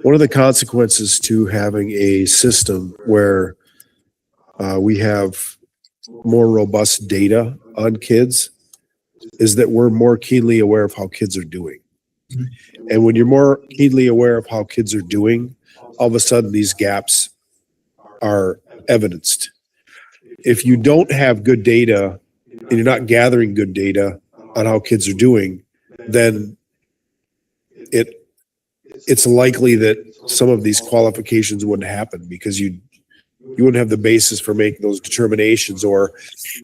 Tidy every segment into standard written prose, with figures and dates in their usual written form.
one of the consequences to having a system where we have more robust data on kids is that we're more keenly aware of how kids are doing. And when you're more keenly aware of how kids are doing, all of a sudden these gaps are evidenced. If you don't have good data and you're not gathering good data on how kids are doing, then it's likely that some of these qualifications wouldn't happen because you wouldn't have the basis for making those determinations, or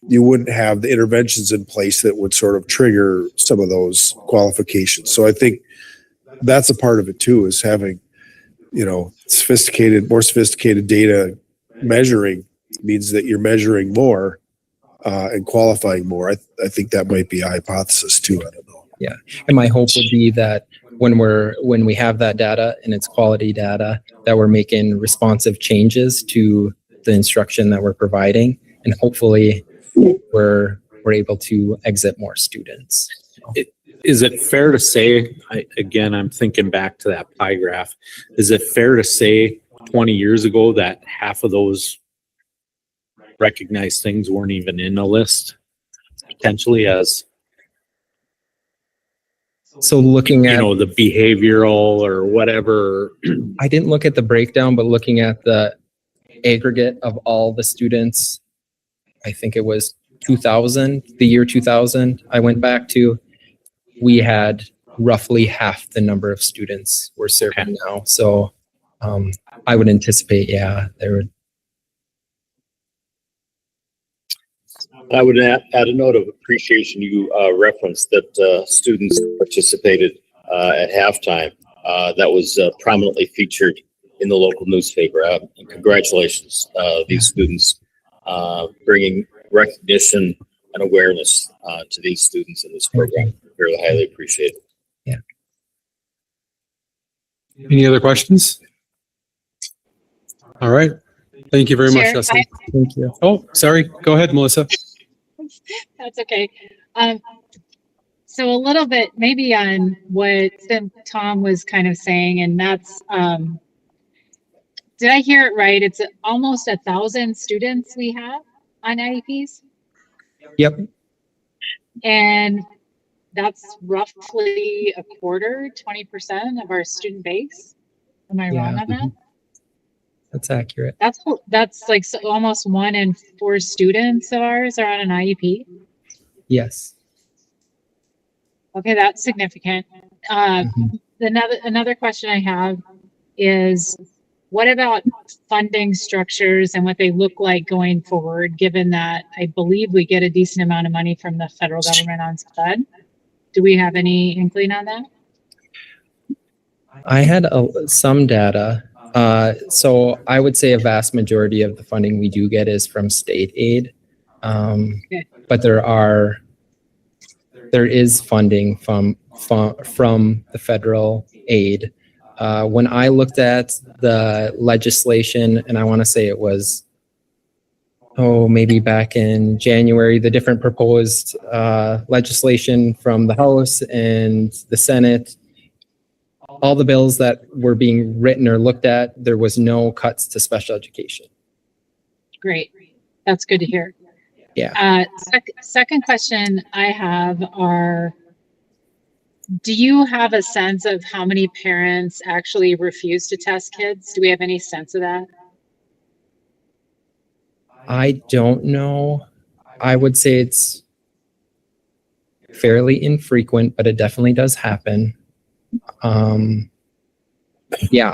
you wouldn't have the interventions in place that would sort of trigger some of those qualifications. So I think that's a part of it too, is having, more sophisticated data measuring means that you're measuring more and qualifying more. I think that might be a hypothesis too. I don't know. Yeah. And my hope would be that when we have that data and it's quality data, that we're making responsive changes to the instruction that we're providing, and hopefully we're able to exit more students. Is it fair to say, I'm thinking back to that pie graph, is it fair to say 20 years ago that half of those recognized things weren't even in a list, potentially, as so looking at the behavioral or whatever? I didn't look at the breakdown, but looking at the aggregate of all the students, I think it was 2000, the year 2000 I went back to, we had roughly half the number of students we're serving now. So I would anticipate, there would. I would add a note of appreciation. You referenced that students participated at halftime. That was prominently featured in the local newspaper. And congratulations, these students, bringing recognition and awareness to these students in this program. Very highly appreciated. Yeah. Any other questions? All right. Thank you very much, Justin. Thank you. Oh, sorry. Go ahead, Melissa. That's okay. So a little bit maybe on what Tom was kind of saying, and that's, did I hear it right? It's almost 1,000 students we have on IEPs? Yep. And that's roughly a quarter, 20% of our student base. Am I wrong on that? That's accurate. That's like almost 1 in 4 students of ours are on an IEP. Yes. Okay, that's significant. Another question I have is, what about funding structures and what they look like going forward, given that I believe we get a decent amount of money from the federal government on SPED? Do we have any inkling on that? I had some data. So I would say a vast majority of the funding we do get is from state aid. But there is funding from the federal aid. When I looked at the legislation, and I want to say it was, maybe back in January, the different proposed legislation from the House and the Senate, all the bills that were being written or looked at, there was no cuts to special education. Great. That's good to hear. Yeah. Second question I have are, do you have a sense of how many parents actually refuse to test kids? Do we have any sense of that? I don't know. I would say it's fairly infrequent, but it definitely does happen. I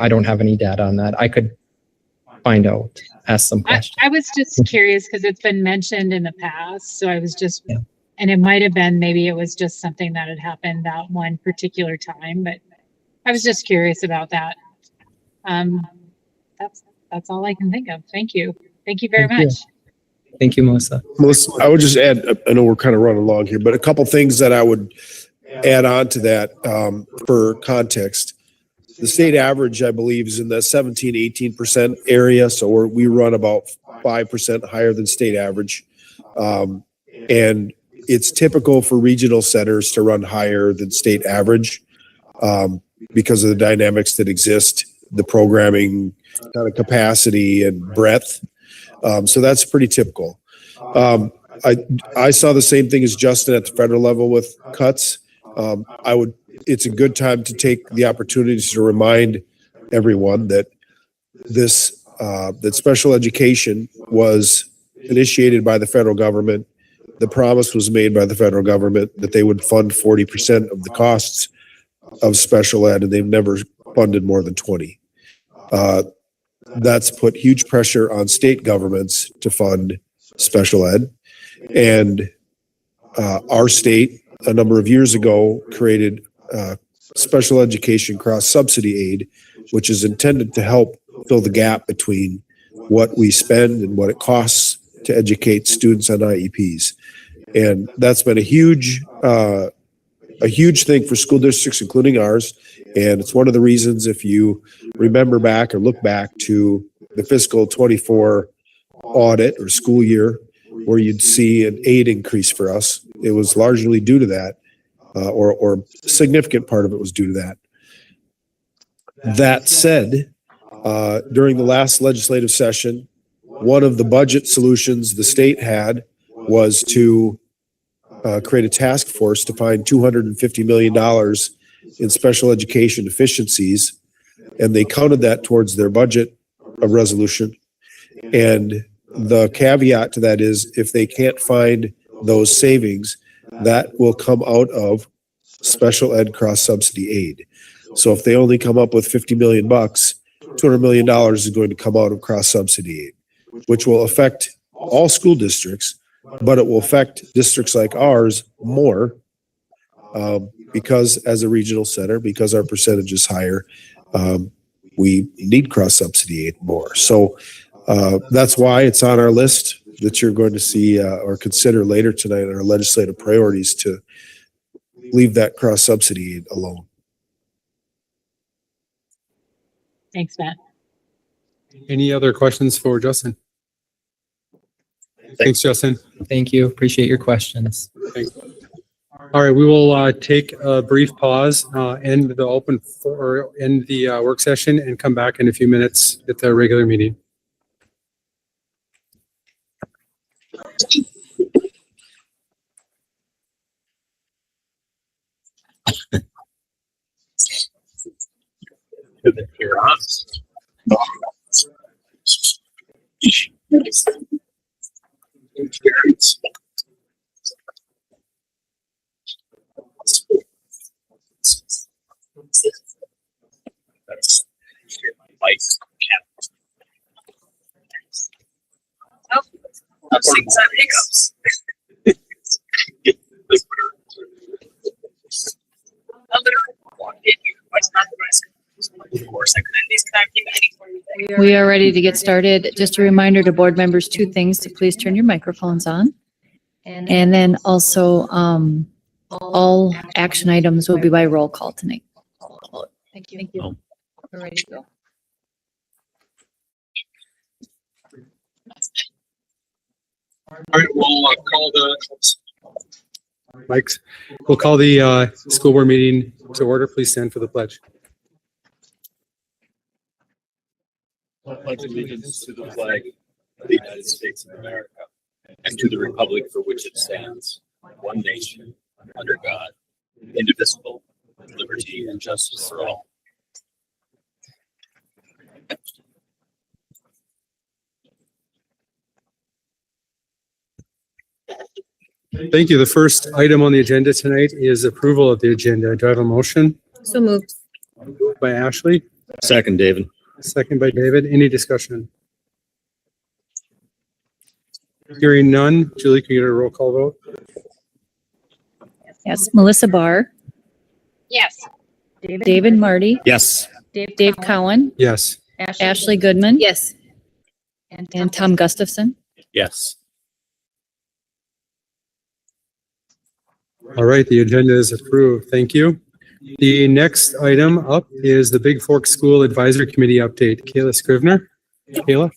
don't have any data on that. I could find out, ask some questions. I was just curious because it's been mentioned in the past. So I was just, and it might have been, maybe it was just something that had happened that one particular time, but I was just curious about that. That's all I can think of. Thank you. Thank you very much. Thank you, Melissa. Melissa, I would just add, I know we're kind of running along here, but a couple things that I would add on to that for context. The state average, I believe, is in the 17, 18% area. So we run about 5% higher than state average. And it's typical for regional centers to run higher than state average because of the dynamics that exist the programming kind of capacity and breadth. So that's pretty typical. I saw the same thing as Justin at the federal level with cuts. It's a good time to take the opportunity to remind everyone that that special education was initiated by the federal government. The promise was made by the federal government that they would fund 40% of the costs of special ed, and they've never funded more than 20. That's put huge pressure on state governments to fund special ed. And our state, a number of years ago, created special education cross-subsidy aid, which is intended to help fill the gap between what we spend and what it costs to educate students on IEPs. And that's been a huge thing for school districts, including ours. And it's one of the reasons, if you remember back or look back to the fiscal 24 audit or school year, where you'd see an aid increase for us, it was largely due to that, or a significant part of it was due to that. That said, during the last legislative session, one of the budget solutions the state had was to create a task force to find $250 million in special education efficiencies, and they counted that towards their budget resolution. And the caveat to that is, if they can't find those savings, that will come out of special ed cross-subsidy aid. So if they only come up with $50 million, $200 million is going to come out of cross-subsidy aid, which will affect all school districts, but it will affect districts like ours more, because as a regional center, because our percentage is higher, we need cross-subsidy aid more. So that's why it's on our list that you're going to see or consider later tonight in our legislative priorities to leave that cross-subsidy aid alone. Thanks, Matt. Any other questions for Justin? Thanks, Justin. Thank you. Appreciate your questions. All right, we will take a brief pause, end the work session, and come back in a few minutes at the regular meeting. I'm seeing some hiccups. We are ready to get started. Just a reminder to board members, two things, to please turn your microphones on. And then also, all action items will be by roll call tonight. Thank you. Thank you. We're ready to go. All right, we'll call the school board meeting to order. Please stand for the pledge. Pledge allegiance to the flag of the United States of America and to the republic for which it stands, one nation, under God, indivisible, with liberty and justice for all. Thank you. The first item on the agenda tonight is approval of the agenda. Do I have a motion? So moved. Moved by Ashley, Second, David. second by David. Any discussion? Hearing none. Julie, can you get a roll call vote? Yes, Melissa Barr, Yes. David Marty, Yes. Dave Cowan, Yes. Ashley Goodman. Yes. And Tom Gustafson. Yes. All right, the agenda is approved. Thank you. The next item up is the Big Fork School Advisory Committee update. Kayla Scrivener. Kayla?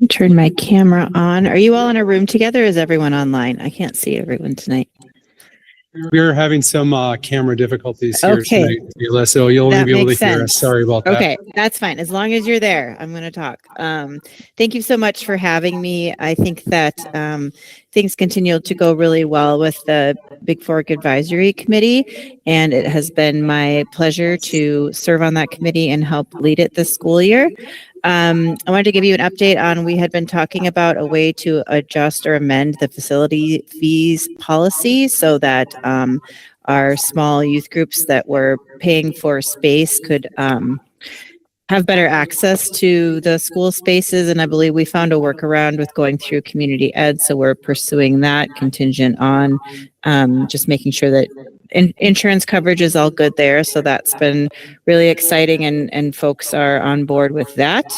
Turn my camera on. Are you all in a room together or is everyone online? I can't see everyone tonight. we're having some camera difficulties here Okay. tonight, Kayla, so you'll only That be able to makes hear us. sense. Sorry about that. Okay, that's fine. As long as you're there, I'm going to talk. Thank you so much for having me. I think that things continue to go really well with the Big Fork Advisory Committee, and it has been my pleasure to serve on that committee and help lead it this school year. I wanted to give you an update on, we had been talking about a way to adjust or amend the facility fees policy so that our small youth groups that were paying for space could have better access to the school spaces. And I believe we found a workaround with going through community ed. So we're pursuing that contingent on just making sure that insurance coverage is all good there. So that's been really exciting, and folks are on board with that.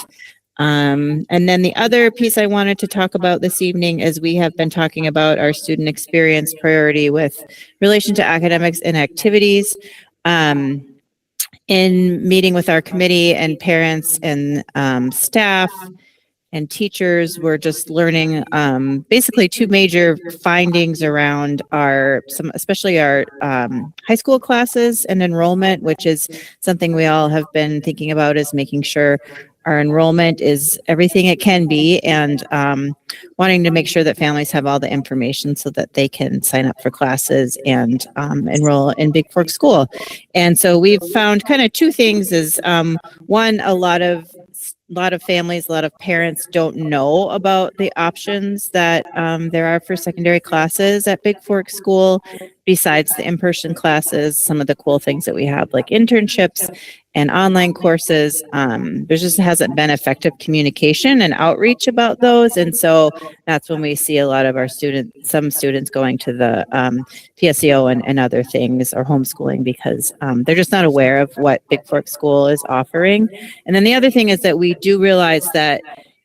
And then the other piece I wanted to talk about this evening is we have been talking about our student experience priority with relation to academics and activities. In meeting with our committee and parents and staff and teachers, we're just learning basically two major findings around especially our high school classes and enrollment, which is something we all have been thinking about, is making sure our enrollment is everything it can be, and wanting to make sure that families have all the information so that they can sign up for classes and enroll in Big Fork School. And so we've found kind of two things is one, a lot of families, a lot of parents don't know about the options that there are for secondary classes at Big Fork School. Besides the in-person classes, some of the cool things that we have, like internships and online courses, there just hasn't been effective communication and outreach about those. And so that's when we see a lot of our some students going to the PSEO and other things, or homeschooling, because they're just not aware of what Big Fork School is offering. And then the other thing is that we do realize that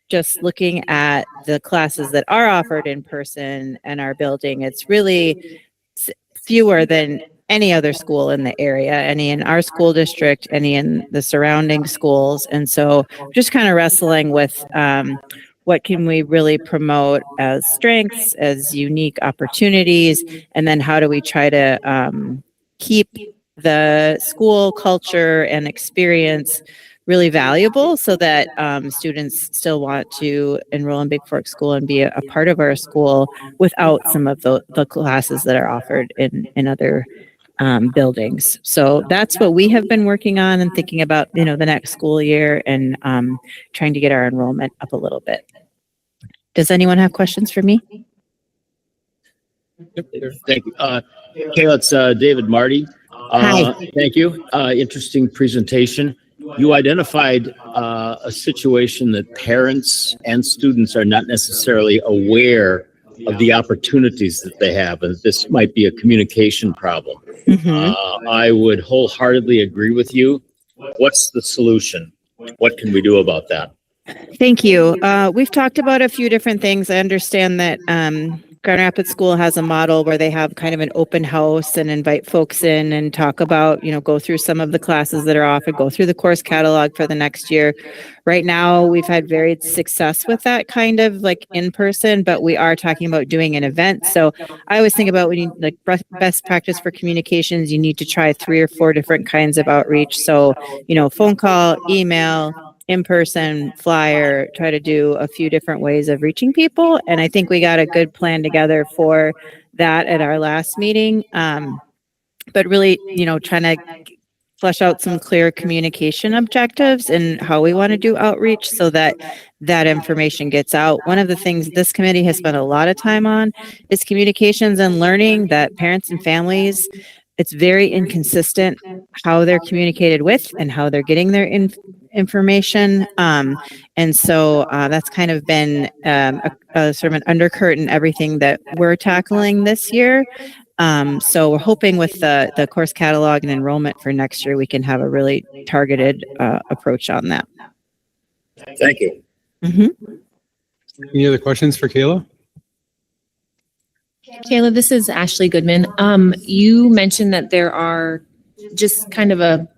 just looking at the classes that are offered in person in our building, it's really fewer than any other school in the area, any in our school district, any in the surrounding schools. And so just kind of wrestling with what can we really promote as strengths, as unique opportunities, and then how do we try to keep the school culture and experience really valuable so that students still want to enroll in Big Fork School and be a part of our school without some of the classes that are offered in other buildings. So that's what we have been working on and thinking about, the next school year, and trying to get our enrollment up a little bit. Does anyone have questions for me? Thank you. Kayla, it's David Marty. Hi. Thank you. Interesting presentation. You identified a situation that parents and students are not necessarily aware of the opportunities that they have, and this might be a communication problem. I would wholeheartedly agree with you. What's the solution? What can we do about that? Thank you. We've talked about a few different things. I understand that Grand Rapids School has a model where they have kind of an open house and invite folks in and talk about, go through some of the classes that are offered, go through the course catalog for the next year. Right now, we've had varied success with that kind of like in person, but we are talking about doing an event. So I always think about when you like best practice for communications, you need to try 3 or 4 different kinds of outreach. So, phone call, email, in-person, flyer, try to do a few different ways of reaching people. And I think we got a good plan together for that at our last meeting. But really, trying to flesh out some clear communication objectives and how we want to do outreach so that that information gets out. One of the things this committee has spent a lot of time on is communications and learning that parents and families, it's very inconsistent how they're communicated with and how they're getting their information. And so that's kind of been a sort of an undercurrent in everything that we're tackling this year. So we're hoping with the course catalog and enrollment for next year, we can have a really targeted approach on that. Thank you. Any other questions for Kayla? Kayla, this is Ashley Goodman. You mentioned that there are just kind of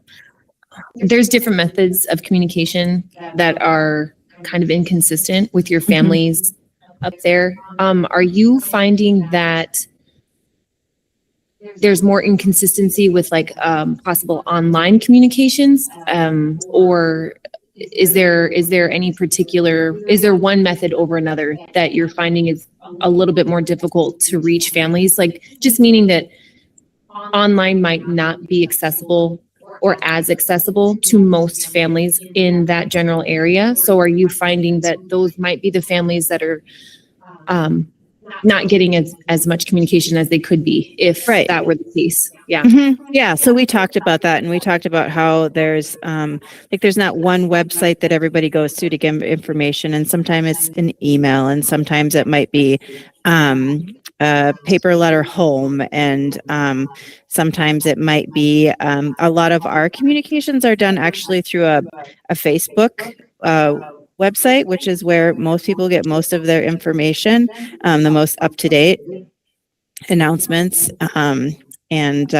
there's different methods of communication that are kind of inconsistent with your families up there. Are you finding that there's more inconsistency with like possible online communications, or is there any particular, is there one method over another that you're finding is a little bit more difficult to reach families? Like, just meaning that online might not be accessible or as accessible to most families in that general area. So are you finding that those might be the families that are not getting as much communication as they could be if Right. that were the case? Yeah. Yeah, so we talked about that, and we talked about how there's there's not one website that everybody goes to get information, and sometimes it's an email, and sometimes it might be a paper letter home, and sometimes it might be a lot of our communications are done actually through a Facebook website, which is where most people get most of their information, the most up-to-date announcements and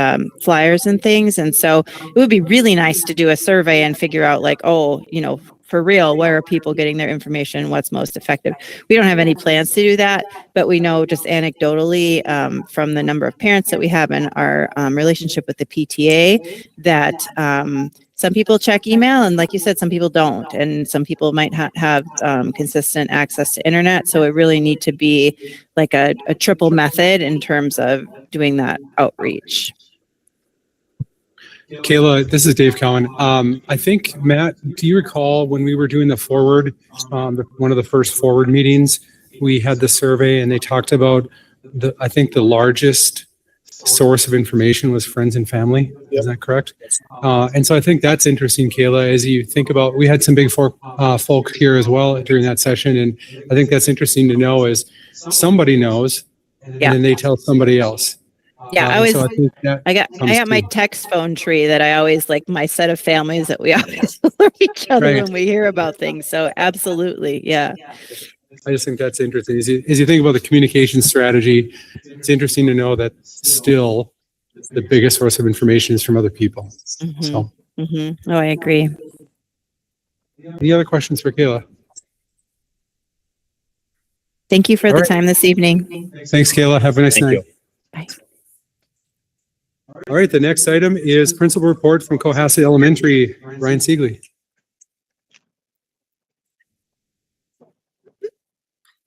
flyers and things. And so it would be really nice to do a survey and figure out like, oh, you know, for real, where are people getting their information? What's most effective? We don't have any plans to do that, but we know just anecdotally from the number of parents that we have in our relationship with the PTA that some people check email, and like you said, some people don't, and some people might have consistent access to internet. So it really need to be like a triple method in terms of doing that outreach. Kayla, this is Dave Cowan. I think, Matt, do you recall when we were doing the forward, one of the first forward meetings, we had the survey and they talked about I think the largest source of information was friends and family. Yep. Is that correct? And so I think that's interesting, Kayla, as you think about, we had some big folk here as well during that session. And I think that's interesting to know is somebody knows and then they tell somebody else. Yeah, I got my text phone tree that I always like, my set of families that we always alert each other when we hear about things. So absolutely, yeah. I just think that's interesting. As you think about the communication strategy, it's interesting to know that still the biggest source of information is from other people. Mm-hmm. So, Oh, I agree. Any other questions for Kayla? Thank you for the time this evening. Thanks, Kayla. Have a nice night. you. Bye. All right, the next item is principal report from Cohasset Elementary, Ryan Siegley.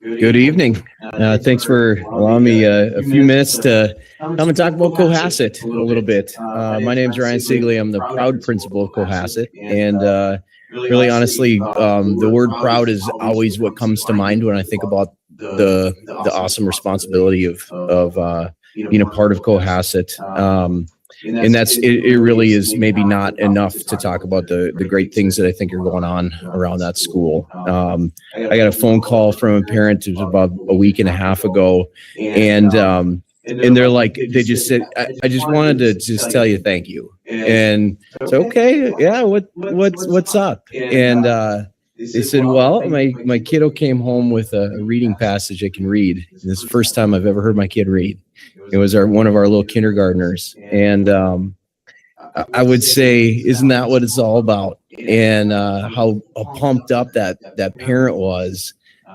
Good evening. Thanks for allowing me a few minutes to come and talk about Cohasset a little bit. My name is Ryan Siegley. I'm the proud principal of Cohasset. And really honestly, the word proud is always what comes to mind when I think about the awesome responsibility of being a part of Cohasset. And that's, it really is maybe not enough to talk about the great things that I think are going on around that school. I got a phone call from a parent, it was about a week and a half ago, and they're like, they just said, I just wanted to just tell you thank you. And it's okay, yeah, what's up? And they said, well, my kiddo came home with a reading passage I can read. And this is the first time I've ever heard my kid read. It was one of our little kindergartners. And I would say, isn't that what it's all about? And how pumped up that parent was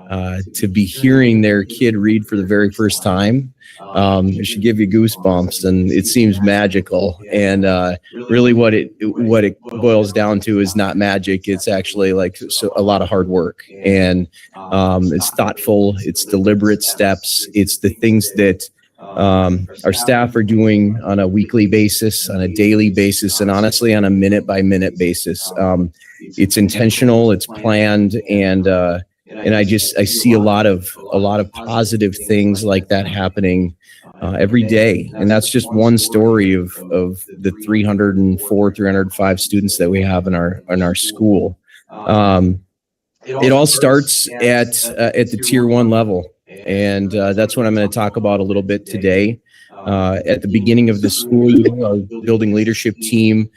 to be hearing their kid read for the very first time. It should give you goosebumps, and it seems magical. And really what it boils down to is not magic. It's actually like a lot of hard work, and it's thoughtful, it's deliberate steps. It's the things that our staff are doing on a weekly basis, on a daily basis, and honestly on a minute by minute basis. It's intentional, it's planned, and I see a lot of positive things like that happening every day. And that's just one story of the 305 students that we have in our school. It all starts at the tier 1 level. And that's what I'm going to talk about a little bit today. At the beginning of the school year, our building leadership team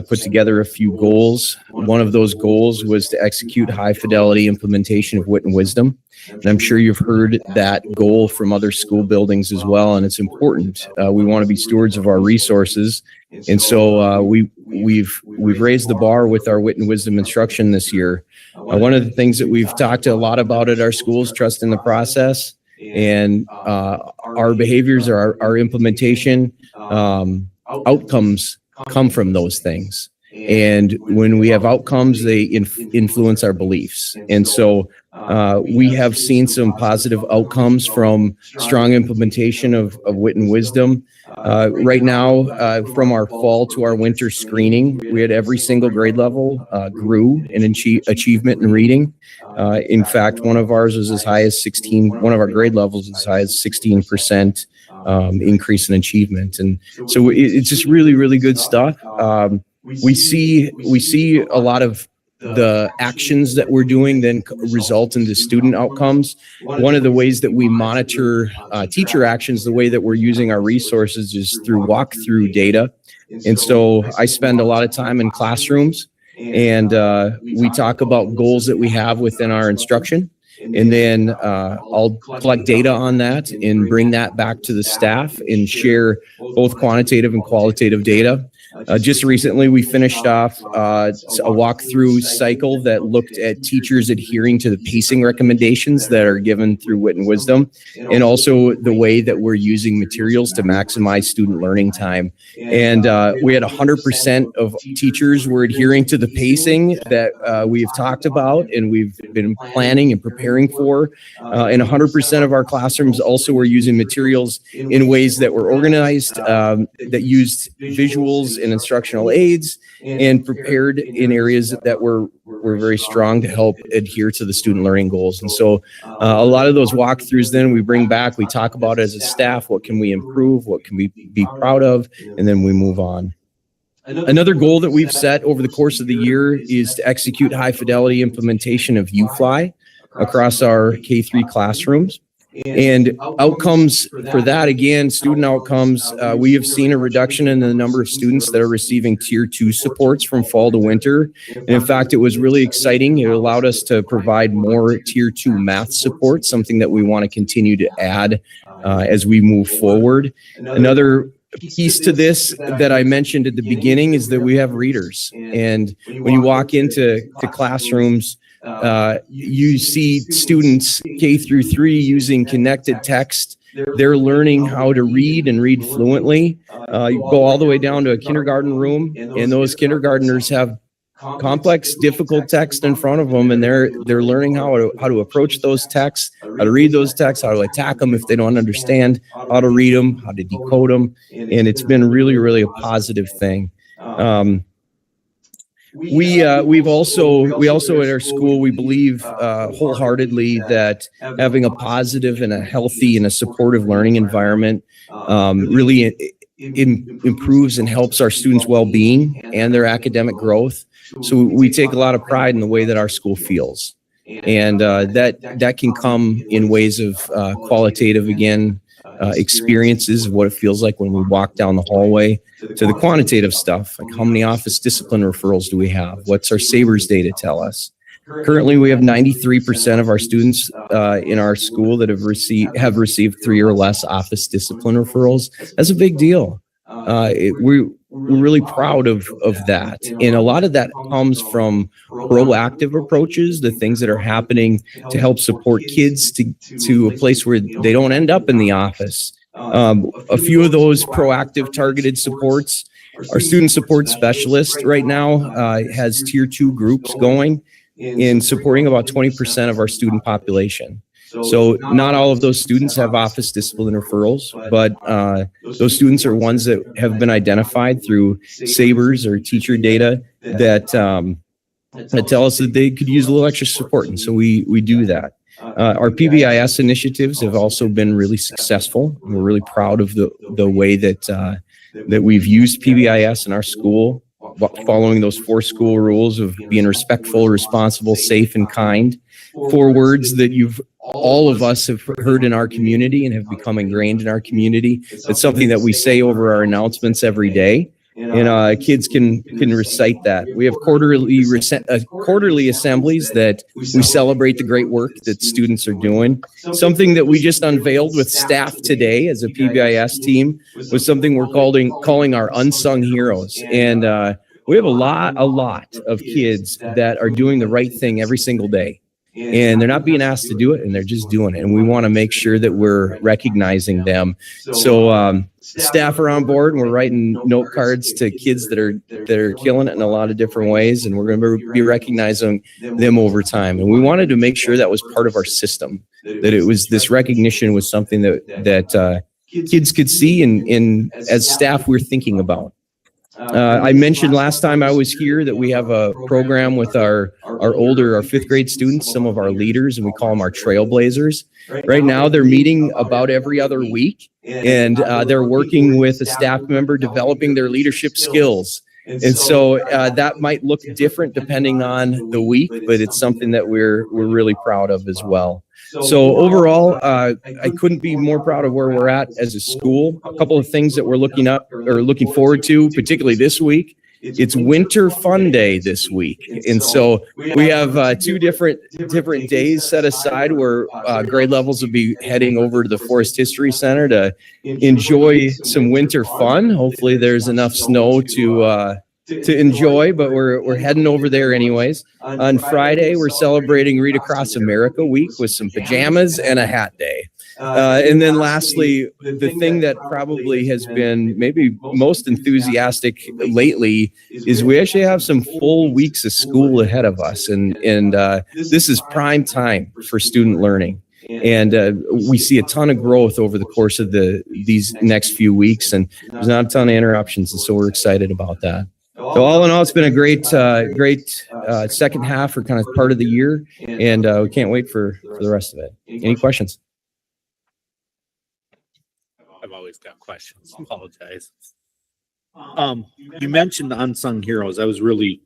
put together a few goals. One of those goals was to execute high fidelity implementation of wit and wisdom. And I'm sure you've heard that goal from other school buildings as well, and it's important. We want to be stewards of our resources. And so we've raised the bar with our wit and wisdom instruction this year. One of the things that we've talked a lot about at our schools, trust in the process. And our behaviors or our implementation outcomes come from those things. And when we have outcomes, they influence our beliefs. And so we have seen some positive outcomes from strong implementation of wit and wisdom. Right now, from our fall to our winter screening, we had every single grade level grew in achievement in reading. In fact, one of ours was as high as 16, one of our grade levels was as high as 16% increase in achievement. And so it's just really, really good stuff. We see a lot of the actions that we're doing then result into student outcomes. One of the ways that we monitor teacher actions, the way that we're using our resources is through walkthrough data. And so I spend a lot of time in classrooms and we talk about goals that we have within our instruction. And then I'll collect data on that and bring that back to the staff and share both quantitative and qualitative data. Just recently, we finished off a walkthrough cycle that looked at teachers adhering to the pacing recommendations that are given through Wit and Wisdom, and also the way that we're using materials to maximize student learning time. And we had 100% of teachers were adhering to the pacing that we've talked about and we've been planning and preparing for. And 100% of our classrooms also were using materials in ways that were organized, that used visuals and instructional aids, and prepared in areas that were very strong to help adhere to the student learning goals. And so a lot of those walkthroughs then we bring back, we talk about as a staff, what can we improve, what can we be proud of, and then we move on. Another goal that we've set over the course of the year is to execute high fidelity implementation of UFly across our K-3 classrooms. And outcomes for that, again, student outcomes, we have seen a reduction in the number of students that are receiving Tier 2 supports from fall to winter. And in fact, it was really exciting. It allowed us to provide more Tier 2 math support, something that we want to continue to add as we move forward. Another piece to this that I mentioned at the beginning is that we have readers. And when you walk into classrooms, you see students K through 3 using connected text. They're learning how to read and read fluently. You go all the way down to a kindergarten room, and those kindergartners have complex, difficult text in front of them, and they're learning how to approach those texts, how to read those texts, how to attack them if they don't understand, how to read them, how to decode them, and it's been really, really a positive thing. We also at our school, we believe wholeheartedly that having a positive and a healthy and a supportive learning environment really improves and helps our students' well-being and their academic growth. So we take a lot of pride in the way that our school feels, and that can come in ways of qualitative, again, experiences of what it feels like when we walk down the hallway, to the quantitative stuff, like how many office discipline referrals do we have? What's our SABRS data tell us? Currently, we have 93% of our students in our school that have received 3 or less office discipline referrals. That's a big deal. We're really proud of that. And a lot of that comes from proactive approaches, the things that are happening to help support kids to a place where they don't end up in the office. A few of those proactive targeted supports, our student support specialist right now has Tier 2 groups going in supporting about 20% of our student population. So not all of those students have office discipline referrals, but those students are ones that have been identified through SABRS or teacher data that tell us that they could use a little extra support. And so we do that. Our PBIS initiatives have also been really successful. We're really proud of the way that we've used PBIS in our school, following those 4 school rules of being respectful, responsible, safe, and kind. 4 words that all of us have heard in our community and have become ingrained in our community. It's something that we say over our announcements every day. And kids can recite that. We have quarterly assemblies that we celebrate the great work that students are doing. Something that we just unveiled with staff today as a PBIS team was something we're calling our unsung heroes. And we have a lot of kids that are doing the right thing every single day. and they're not being asked to do it, and they're just doing it. And we want to make sure that we're recognizing them. So staff are on board, and we're writing note cards to kids that are killing it in a lot of different ways, and we're going to be recognizing them over time. And we wanted to make sure that was part of our system, that it was this recognition was something that kids could see, and as staff we're thinking about. I mentioned last time I was here that we have a program with our fifth grade students, some of our leaders, and we call them our trailblazers. Right now they're meeting about every other week, and they're working with a staff member developing their leadership skills. And so that might look different depending on the week, but it's something that we're really proud of as well. So overall, I couldn't be more proud of where we're at as a school. A couple of things that we're looking forward to, particularly this week. It's Winter Fun Day this week. And so we have two different days set aside where grade levels will be heading over to the Forest History Center to enjoy some winter fun. Hopefully there's enough snow to enjoy, but we're heading over there anyways. On Friday, we're celebrating Read Across America Week with some pajamas and a hat day. And then lastly, the thing that probably has been maybe most enthusiastic lately is we actually have some full weeks of school ahead of us. And this is prime time for student learning. And we see a ton of growth over the course of these next few weeks, and there's not a ton of interruptions. And so we're excited about that. So all in all, it's been a great second half or kind of part of the year, and we can't wait for the rest of it. Any questions? I've always got questions. Apologize. You mentioned unsung heroes. I was really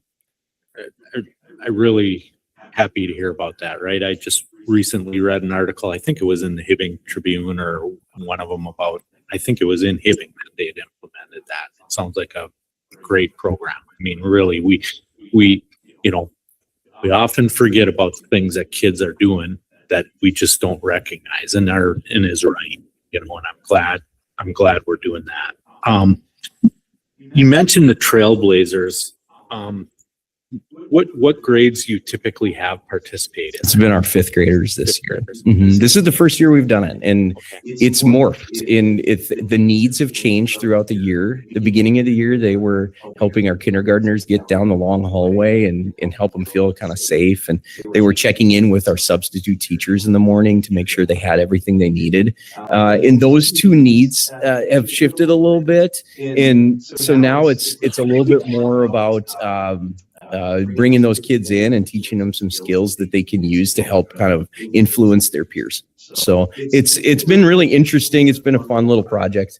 happy to hear about that. Right. I just recently read an article. I think it was in the Hibbing Tribune or one of them about. I think it was in Hibbing that they had implemented that. It sounds like a great program. I mean, really, we often forget about the things that kids are doing that we just don't recognize, and is right. And I'm glad we're doing that. You mentioned the trailblazers. What grades do you typically have participate in? It's been our fifth graders this year. Mm-hmm. This is the first year we've done it, and it's morphed. The needs have changed throughout the year. The beginning of the year, they were helping our kindergartners get down the long hallway and help them feel kind of safe. And they were checking in with our substitute teachers in the morning to make sure they had everything they needed. And those two needs have shifted a little bit. And so now it's a little bit more about bringing those kids in and teaching them some skills that they can use to help kind of influence their peers. So it's been really interesting. It's been a fun little project.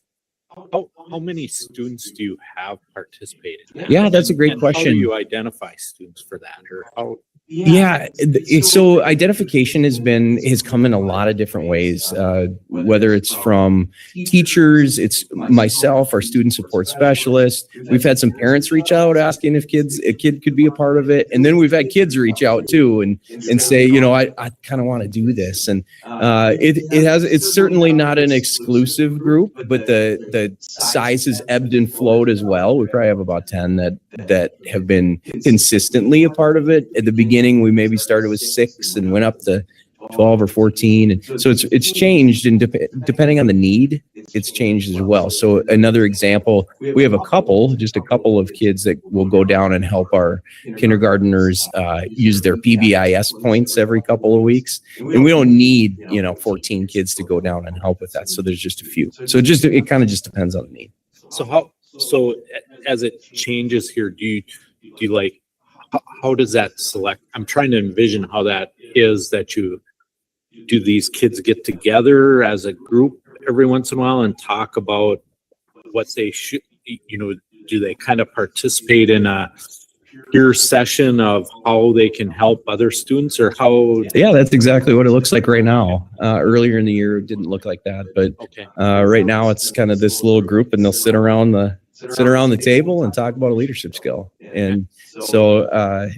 How many students do you have participated in that? Yeah, that's a great question. How do you identify students for that, or how? Yeah, so identification has come in a lot of different ways, whether it's from teachers, it's myself, our student support specialist. We've had some parents reach out asking if a kid could be a part of it. And then we've had kids reach out too and say, I kind of want to do this. And it's certainly not an exclusive group, but the size has ebbed and flowed as well. We probably have about 10 that have been consistently a part of it. At the beginning, we maybe started with 6 and went up to 12 or 14. And so it's changed, and depending on the need, it's changed as well. So another example, we have just a couple of kids that will go down and help our kindergartners use their PBIS points every couple of weeks. And we don't need, 14 kids to go down and help with that. So there's just a few. So it kind of just depends on the need. So as it changes here, do you like, how does that select? I'm trying to envision how that is that do these kids get together as a group every once in a while and talk about what they should, do they kind of participate in a peer session of how they can help other students, or how? Yeah, that's exactly what it looks like right now. Earlier in the year, it didn't look like that, but okay. Right now it's kind of this little group, and they'll sit around the table and talk about a leadership skill. And so I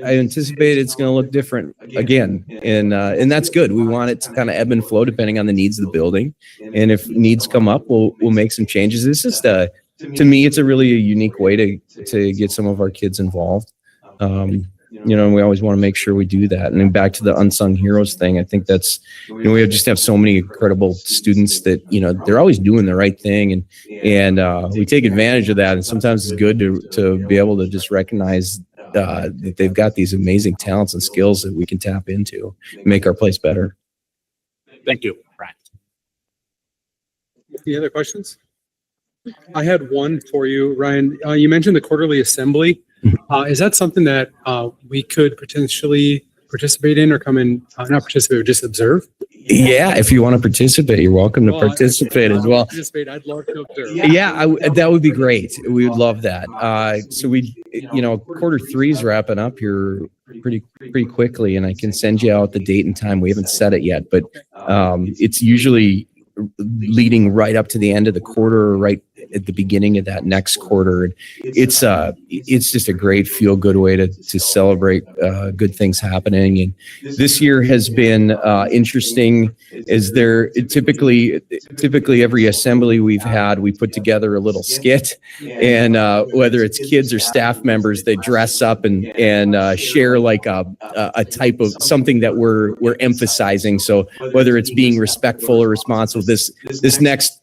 anticipate it's going to look different again. And that's good. We want it to kind of ebb and flow depending on the needs of the building. And if needs come up, we'll make some changes. It's just to me, it's a really unique way to get some of our kids involved. and we always want to make sure we do that. And then back to the unsung heroes thing, I think that's, we just have so many incredible students that, they're always doing the right thing, and we take advantage of that. And sometimes it's good to be able to just recognize that they've got these amazing talents and skills that we can tap into, make our place better. Thank you, Brian. Any other questions? I had one for you, Ryan. You mentioned the quarterly assembly. Is that something that we could potentially participate in or come in, not participate, but just observe? Yeah, if you want to participate, you're welcome to participate as well. I'd love to observe. Yeah, that would be great. We would love that. So quarter 3 is wrapping up here pretty quickly, and I can send you out the date and time. We haven't set it yet, but it's usually leading right up to the end of the quarter, right at the beginning of that next quarter. It's just a great feel good way to celebrate good things happening. And this year has been interesting, as there typically every assembly we've had, we put together a little skit, and whether it's kids or staff members, they dress up and share like a type of something that we're emphasizing. So whether it's being respectful or responsible, this next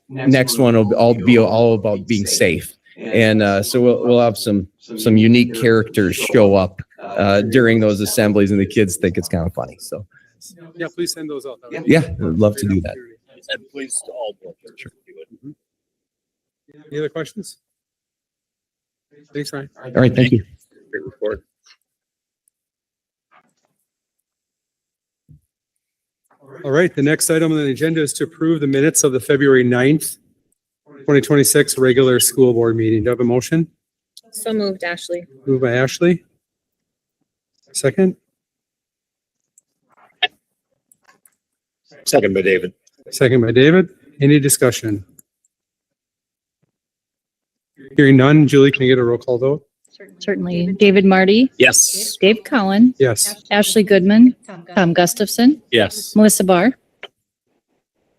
one will be all about being safe. And so we'll have some unique characters show up during those assemblies, and the kids think it's kind of funny. So yeah, please send those out. Yeah, I'd love to do that. And please to all board members. Sure. Any other questions? Thanks, Ryan. All right, thank you. Great report. All right, the next item on the agenda is to approve the minutes of the February 9th, 2026 regular school board meeting. Do I have a motion? So moved, Ashley. Moved by Ashley. Second? Second by David. Second by David. Any discussion? Hearing none. Julie, can you get a roll call vote? Certainly. David Marty, Yes. Dave Cowan, Yes. Ashley Goodman, Tom Gustafson, Yes. Melissa Barr.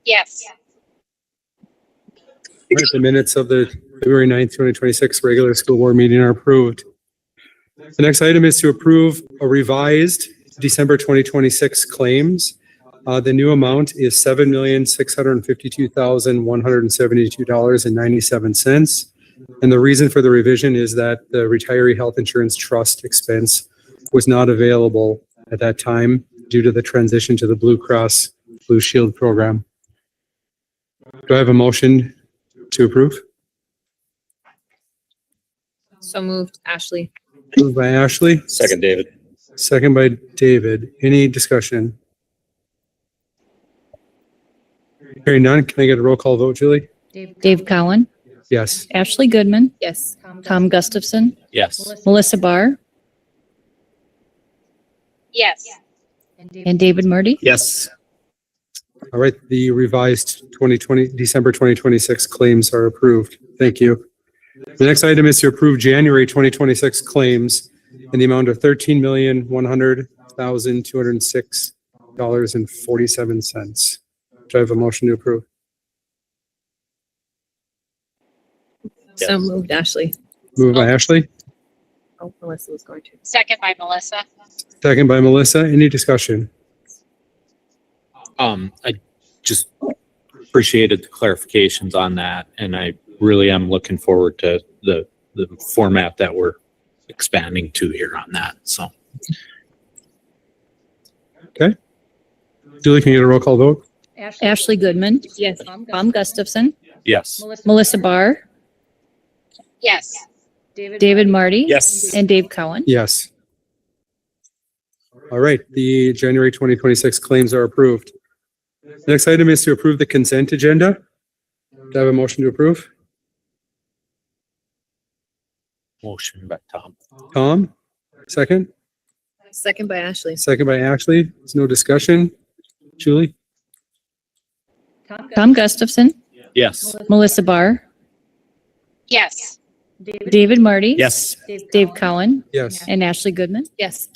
Yes. All right, the minutes of the February 9th, 2026 regular school board meeting are approved. The next item is to approve a revised December 2026 claims. The new amount is $7,652,172.97. And the reason for the revision is that the retiree health insurance trust expense was not available at that time due to the transition to the Blue Cross Blue Shield program. Do I have a motion to approve? So moved, Ashley. Moved by Ashley, Second, David. second by David. Any discussion? Hearing none, can I get a roll call vote, Julie? Dave Cowan, Yes. Ashley Goodman, Yes. Tom Gustafson, Yes. Melissa Barr, Yes. and David Marty. Yes. All right, the revised December 2026 claims are approved. Thank you. The next item is to approve January 2026 claims in the amount of $13,100,206.47. Do I have a motion to approve? So moved, Ashley. Moved by Ashley, Oh, Melissa was going to. Second by Melissa. second by Melissa. Any discussion? I just appreciated the clarifications on that, and I really am looking forward to the format that we're expanding to here on that. So Julie, can you get a roll call vote? Ashley Goodman, Yes. Tom Gustafson, yes. Melissa Barr, Yes. David Marty. Yes. And Dave Cowan. Yes. All right, the January 2026 claims are approved. The next item is to approve the consent agenda. Do I have a motion to approve? Motion by Tom. Tom, second. Second by Ashley. Second by Ashley. There's no discussion. Julie? Tom Gustafson, Yes. Melissa Barr, Yes. David Marty. Yes. Dave Cowan, Yes. and Ashley Goodman. Yes.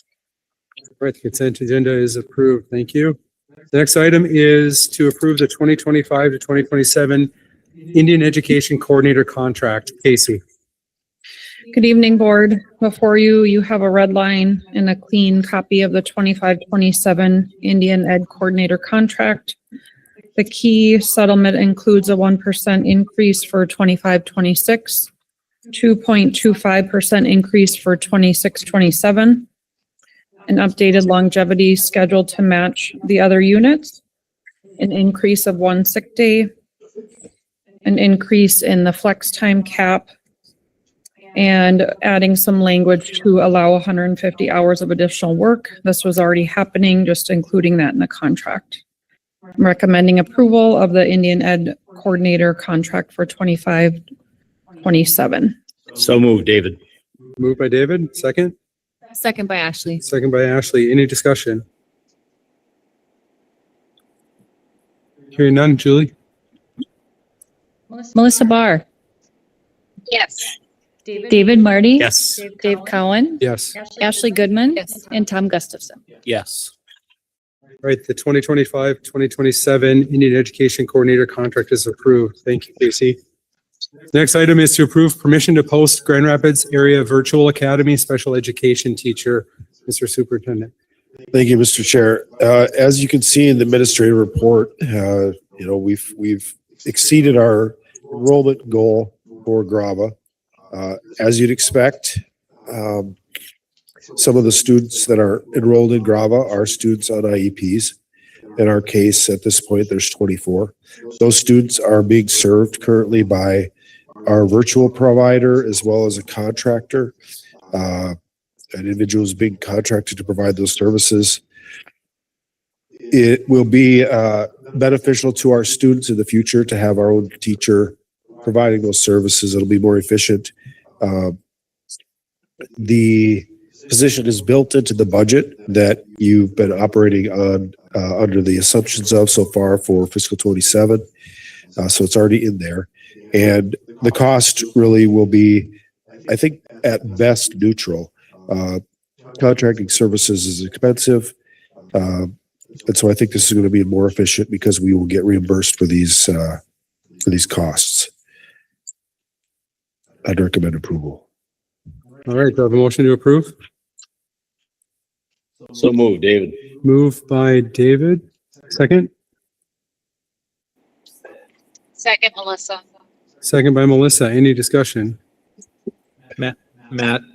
All right, the consent agenda is approved. Thank you. The next item is to approve the 2025 to 2027 Indian Education Coordinator contract. Casey? Good evening, board. Before you, you have a red line and a clean copy of the 25-27 Indian Ed Coordinator contract. The key settlement includes a 1% increase for 25-26, 2.25% increase for 26-27, an updated longevity schedule to match the other units, an increase of 1 sick day, an increase in the flex time cap, and adding some language to allow 150 hours of additional work. This was already happening, just including that in the contract. I'm recommending approval of the Indian Ed Coordinator contract for 25-27. So moved, David. Moved by David, second. Second by Ashley. Second by Ashley. Any discussion? Hearing none. Julie? Melissa Barr, Yes. David Marty. Yes. Dave Cowan, Yes. Ashley Goodman, Yes. and Tom Gustafson. Yes. All right, the 2025-2027 Indian Education Coordinator contract is approved. Thank you, Casey. Next item is to approve permission to post Grand Rapids Area Virtual Academy Special Education Teacher, Mr. Superintendent. Thank you, Mr. Chair. As you can see in the administrative report, we've exceeded our enrollment goal for Grava. As you'd expect, some of the students that are enrolled in Grava are students on IEPs. In our case, at this point, there's 24. Those students are being served currently by our virtual provider as well as a contractor. An individual is being contracted to provide those services. It will be beneficial to our students in the future to have our own teacher providing those services. It'll be more efficient. The position is built into the budget that you've been operating on under the assumptions of so far for fiscal 27. So it's already in there. And the cost really will be, I think, at best neutral. Contracting services is expensive. And so I think this is going to be more efficient because we will get reimbursed for these costs. I'd recommend approval. All right, do I have a motion to approve? So moved, David. Moved by David, second. Second, Melissa. Second by Melissa. Any discussion? Matt,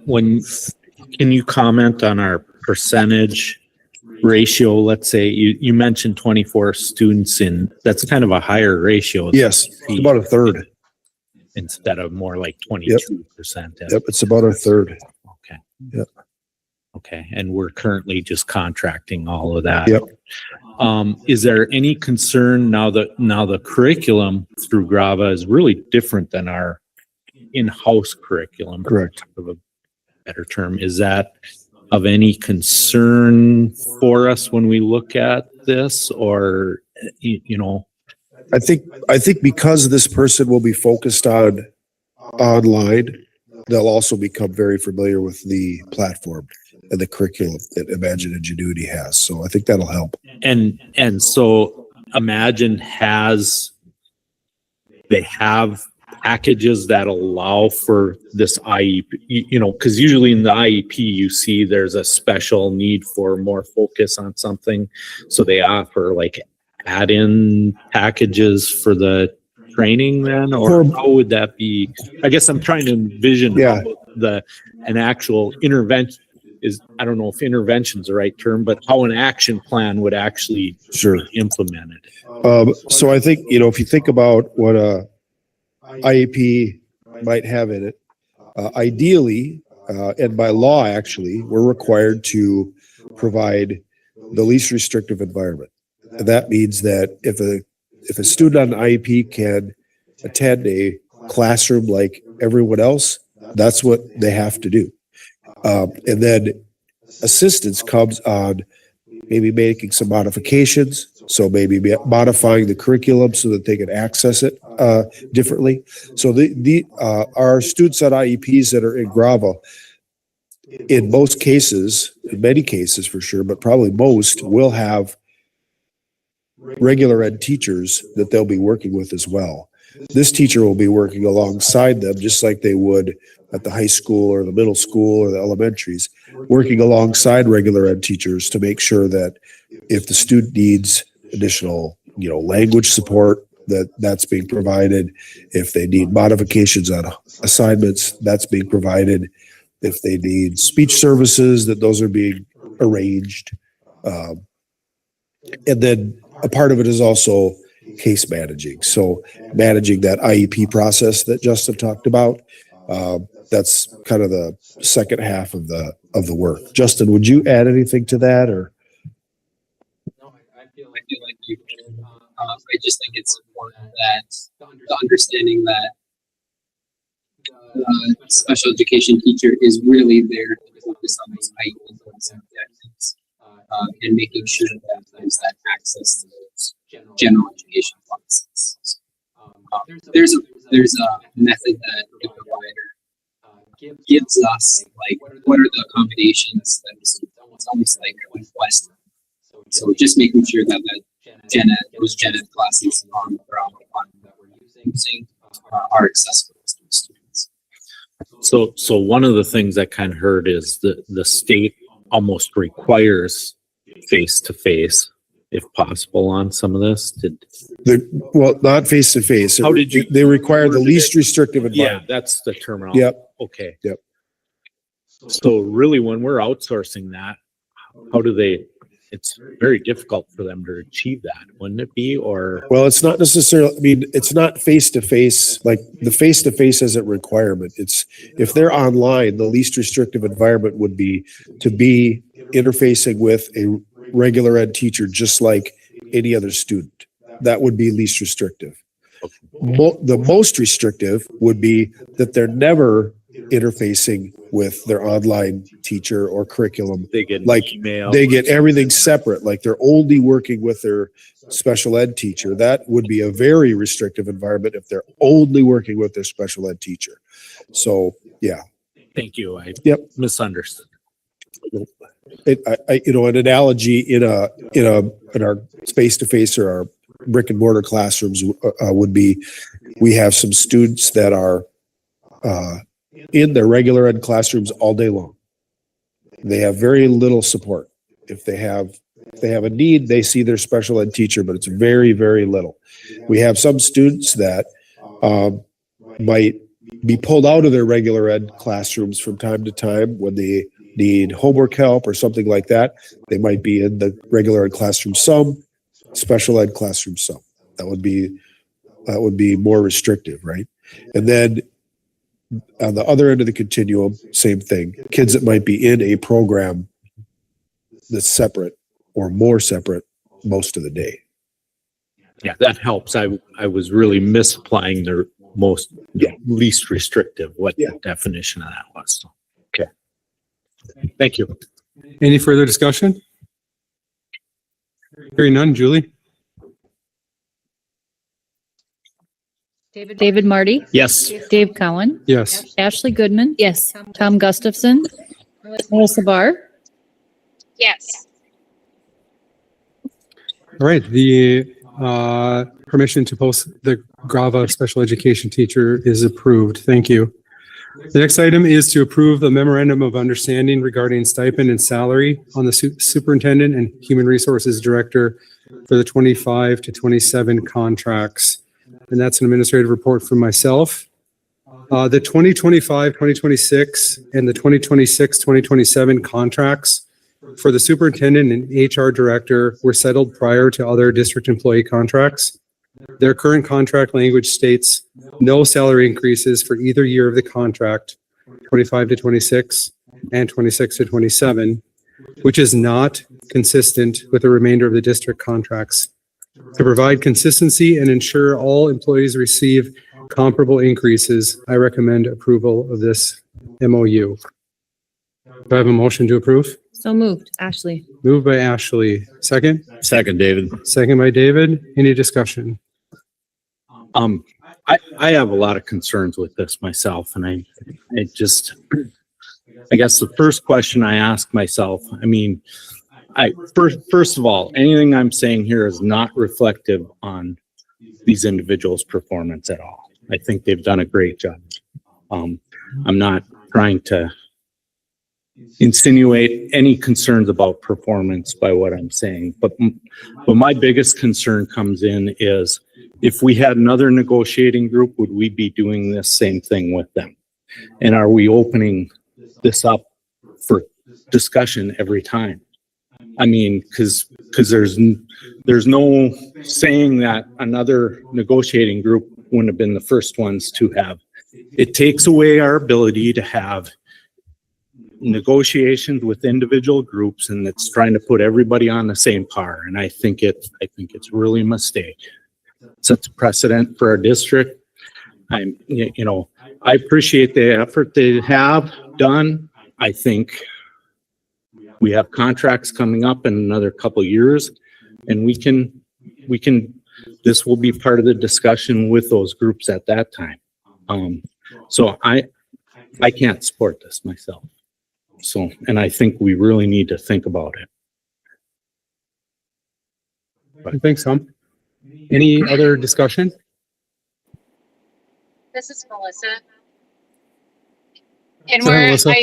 can you comment on our percentage ratio? Let's say you mentioned 24 students that's kind of a higher ratio. Yes, it's about a third. Instead of more like 22%. Yep, it's about a third. Okay. Yep. Okay, and we're currently just contracting all of that. Yep. Is there any concern now that the curriculum through Grava is really different than our in-house curriculum? Correct. Of a better term, is that of any concern for us when we look at this, or I think because this person will be focused on online, they'll also become very familiar with the platform and the curriculum that Imagine Ingenuity has. So I think that'll help. And so Imagine they have packages that allow for this IEP, because usually in the IEP you see there's a special need for more focus on something. So they offer like add-in packages for the training then, or how would that be? I guess I'm trying to envision how an actual intervention is. I don't know if intervention is the right term, but how an action plan would actually be implemented. So I think, if you think about what a IEP might have in it, ideally, and by law, actually, we're required to provide the least restrictive environment. And that means that if a student on an IEP can attend a classroom like everyone else, that's what they have to do. And then assistance comes on maybe making some modifications. So maybe modifying the curriculum so that they can access it differently. So our students on IEPs that are in Grava, in most cases, in many cases for sure, but probably most, will have regular ed teachers that they'll be working with as well. This teacher will be working alongside them, just like they would at the high school or the middle school or the elementaries, working alongside regular ed teachers to make sure that if the student needs additional, language support, that's being provided. If they need modifications on assignments, that's being provided. If they need speech services, that those are being arranged. And then a part of it is also case managing. So managing that IEP process that Justin talked about. That's kind of the second half of the work. Justin, would you add anything to that, or? No, I feel like you can. I just think it's important that the understanding that the special education teacher is really there to focus on those IEP objectives and making sure that there's that access to those general education classes. There's a method that the provider gives us, like what are the accommodations that it's almost like a request. So just making sure that those gen ed classes on the ground that we're using are accessible to students. So one of the things I kind of heard is the state almost requires face-to-face, if possible, on some of this. Well, not face-to-face. How did you? They require the least restrictive environment. Yeah, that's the terminology. Yep. Okay. Yep. So really, when we're outsourcing that, how do they? It's very difficult for them to achieve that, wouldn't it be? Or Well, it's not necessarily, it's not face-to-face, like the face-to-face as a requirement. It's, if they're online, the least restrictive environment would be to be interfacing with a regular ed teacher, just like any other student. That would be least restrictive. The most restrictive would be that they're never interfacing with their online teacher or curriculum. they get Like, email? They get everything separate, like they're only working with their special ed teacher. That would be a very restrictive environment if they're only working with their special ed teacher. So, yeah. Thank you. I misunderstood. An analogy in our face-to-face or our brick and mortar classrooms would be, we have some students that are in their regular ed classrooms all day long. They have very little support. If they have a need, they see their special ed teacher, but it's very, very little. We have some students that might be pulled out of their regular ed classrooms from time to time when they need homework help or something like that. They might be in the regular ed classroom some, special ed classroom some. That would be more restrictive, right? And then on the other end of the continuum, same thing. Kids that might be in a program that's separate or more separate most of the day. Yeah, that helps. I was really misapplying the least restrictive, what the definition of that was. Okay. Thank you. Any further discussion? Hearing none, Julie? David Marty, Yes. Dave Cowan, Yes. Ashley Goodman, Yes. Tom Gustafson, Melissa Barr. Yes. All right, the permission to post the Grava special education teacher is approved. Thank you. The next item is to approve the memorandum of understanding regarding stipend and salary on the superintendent and human resources director for the 25 to 27 contracts. And that's an administrative report from myself. The 2025, 2026, and the 2026, 2027 contracts for the superintendent and HR director were settled prior to other district employee contracts. Their current contract language states no salary increases for either year of the contract, 25 to 26 and 26 to 27, which is not consistent with the remainder of the district contracts. To provide consistency and ensure all employees receive comparable increases, I recommend approval of this MOU. Do I have a motion to approve? So moved. Ashley. Moved by Ashley. Second? Second, David. Second by David. Any discussion? I have a lot of concerns with this myself, and I guess the first question I ask myself, first of all, anything I'm saying here is not reflective on these individuals' performance at all. I think they've done a great job. I'm not trying to insinuate any concerns about performance by what I'm saying, but my biggest concern comes in is if we had another negotiating group, would we be doing this same thing with them? And are we opening this up for discussion every time? I mean, because there's no saying that another negotiating group wouldn't have been the first ones to have. It takes away our ability to have negotiations with individual groups, and it's trying to put everybody on the same par. And I think it's really a mistake. It sets a precedent for our district. I appreciate the effort they have done. I think we have contracts coming up in another couple of years, and this will be part of the discussion with those groups at that time. So I can't support this myself. So, and I think we really need to think about it. Thanks, Tom. Any other discussion? This is Melissa. And Go ahead, Melissa.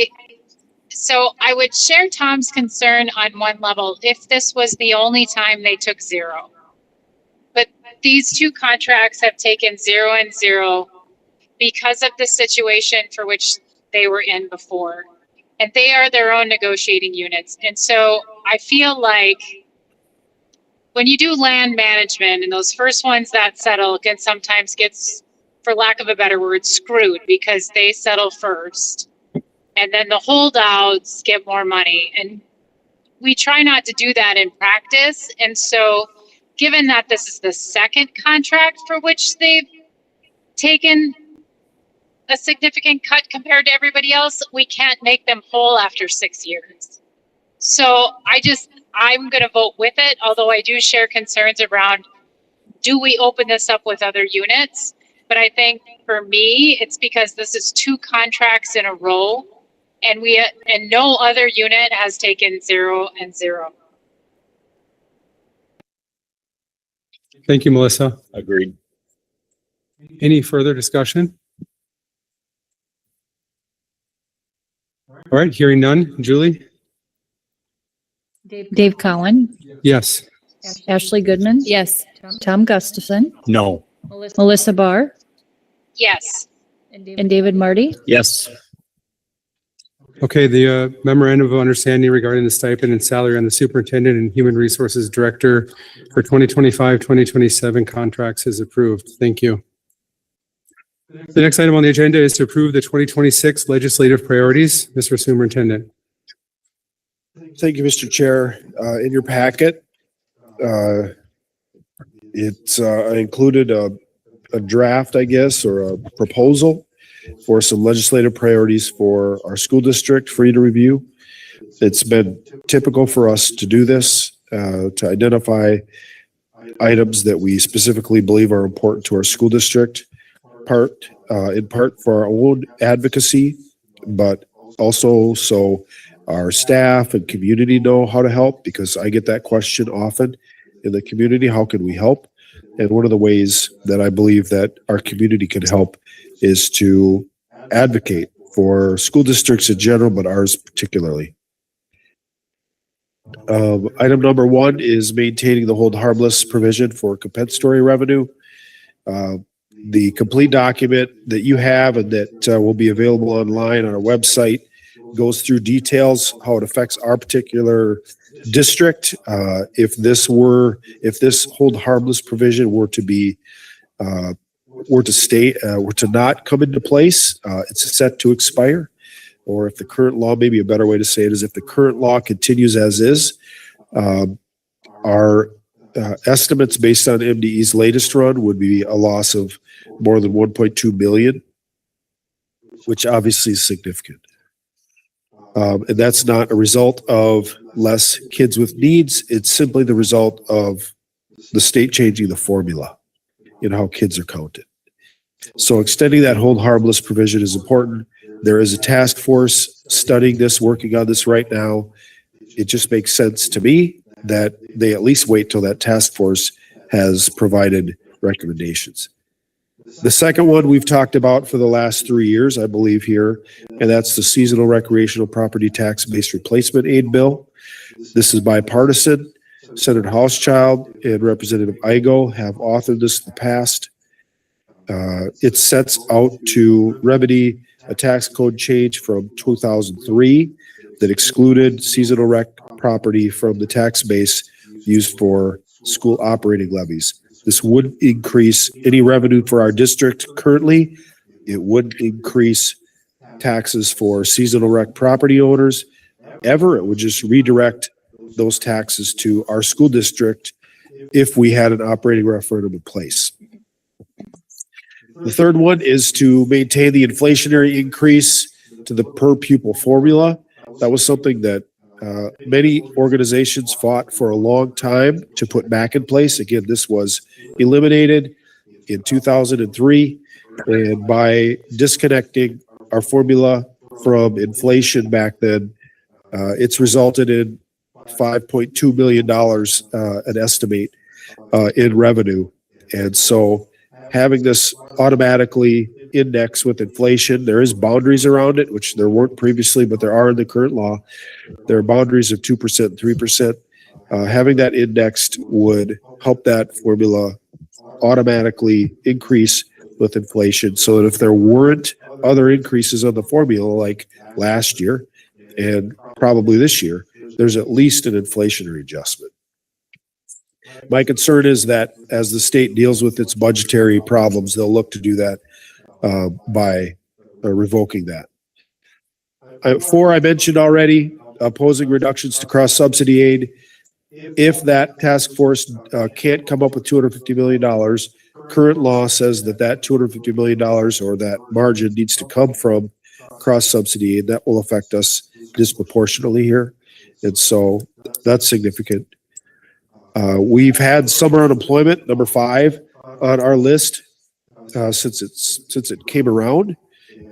So I would share Tom's concern on one level if this was the only time they took zero. But these two contracts have taken 0 and 0 because of the situation for which they were in before. And they are their own negotiating units. And so I feel like when you do land management and those first ones that settle can sometimes get, for lack of a better word, screwed because they settle first. And then the holdouts get more money. And we try not to do that in practice. And so given that this is the second contract for which they've taken a significant cut compared to everybody else, we can't make them whole after 6 years. So I'm going to vote with it, although I do share concerns around, do we open this up with other units? But I think for me, it's because this is 2 contracts in a row, and no other unit has taken 0 and 0. Thank you, Melissa. Agreed. Any further discussion? All right, hearing none. Julie? Dave Cowan, Yes. Ashley Goodman, Yes. Tom Gustafson, No. Melissa Barr, Yes. and David Marty. Yes. Okay, the memorandum of understanding regarding the stipend and salary on the superintendent and human resources director for 2025-2027 contracts is approved. Thank you. The next item on the agenda is to approve the 2026 legislative priorities. Mr. Superintendent. Thank you, Mr. Chair. In your packet, I included a draft, I guess, or a proposal for some legislative priorities for our school district for you to review. It's been typical for us to do this, to identify items that we specifically believe are important to our school district, in part for our own advocacy, but also so our staff and community know how to help, because I get that question often in the community, how can we help? And one of the ways that I believe that our community can help is to advocate for school districts in general, but ours particularly. Item number 1 is maintaining the hold harmless provision for compensatory revenue. The complete document that you have and that will be available online on our website goes through details how it affects our particular district. If this hold harmless provision were to not come into place, it's set to expire. Or if the current law, maybe a better way to say it is if the current law continues as is, our estimates based on MDE's latest run would be a loss of more than 1.2 million, which obviously is significant. And that's not a result of less kids with needs. It's simply the result of the state changing the formula in how kids are counted. So extending that hold harmless provision is important. There is a task force studying this, working on this right now. It just makes sense to me that they at least wait till that task force has provided recommendations. The second one we've talked about for the last 3 years, I believe here, and that's the seasonal recreational property tax-based replacement aid bill. This is bipartisan. Senator Housechild and Representative Igo have authored this in the past. It sets out to remedy a tax code change from 2003 that excluded seasonal rec property from the tax base used for school operating levies. This would increase any revenue for our district currently. It would increase taxes for seasonal rec property owners. It would just redirect those taxes to our school district if we had an operating referendum in place. The third one is to maintain the inflationary increase to the per pupil formula. That was something that many organizations fought for a long time to put back in place. Again, this was eliminated in 2003, and by disconnecting our formula from inflation back then, it's resulted in $5.2 million, an estimate, in revenue. And so having this automatically index with inflation, there is boundaries around it, which there weren't previously, but there are in the current law. There are boundaries of 2% and 3%. Having that indexed would help that formula automatically increase with inflation, so that if there weren't other increases on the formula like last year and probably this year, there's at least an inflationary adjustment. My concern is that as the state deals with its budgetary problems, they'll look to do that by revoking that. 4, I mentioned already, opposing reductions to cross-subsidy aid. If that task force can't come up with $250 million, current law says that $250 million or that margin needs to come from cross-subsidy aid. That will affect us disproportionately here. And so that's significant. We've had summer unemployment, number 5, on our list since it came around,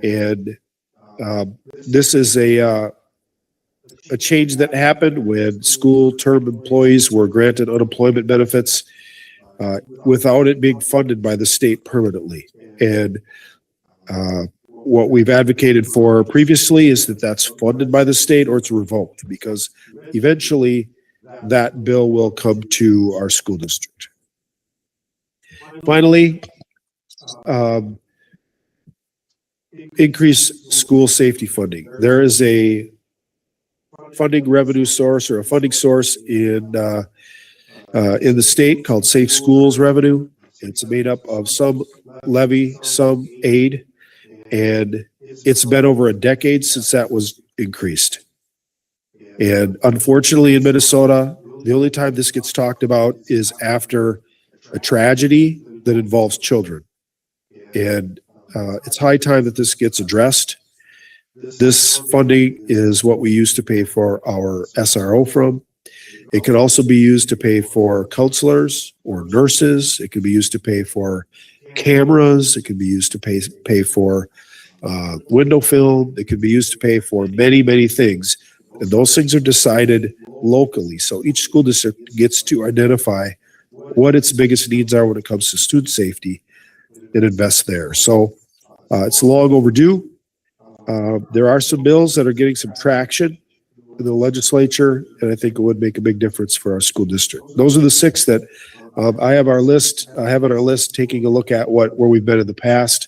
and this is a change that happened when school term employees were granted unemployment benefits without it being funded by the state permanently. And what we've advocated for previously is that that's funded by the state or it's revoked, because eventually that bill will come to our school district. Finally, increase school safety funding. There is a funding revenue source or a funding source in the state called Safe Schools revenue. It's made up of some levy, some aid, and it's been over a decade since that was increased. And unfortunately in Minnesota, the only time this gets talked about is after a tragedy that involves children. And it's high time that this gets addressed. This funding is what we use to pay for our SRO from. It can also be used to pay for counselors or nurses. It can be used to pay for cameras. It can be used to pay for window film. It can be used to pay for many, many things. And those things are decided locally. So each school district gets to identify what its biggest needs are when it comes to student safety and invest there. So it's long overdue. There are some bills that are getting some traction in the legislature, and I think it would make a big difference for our school district. Those are the 6 that I have on our list, taking a look at where we've been in the past,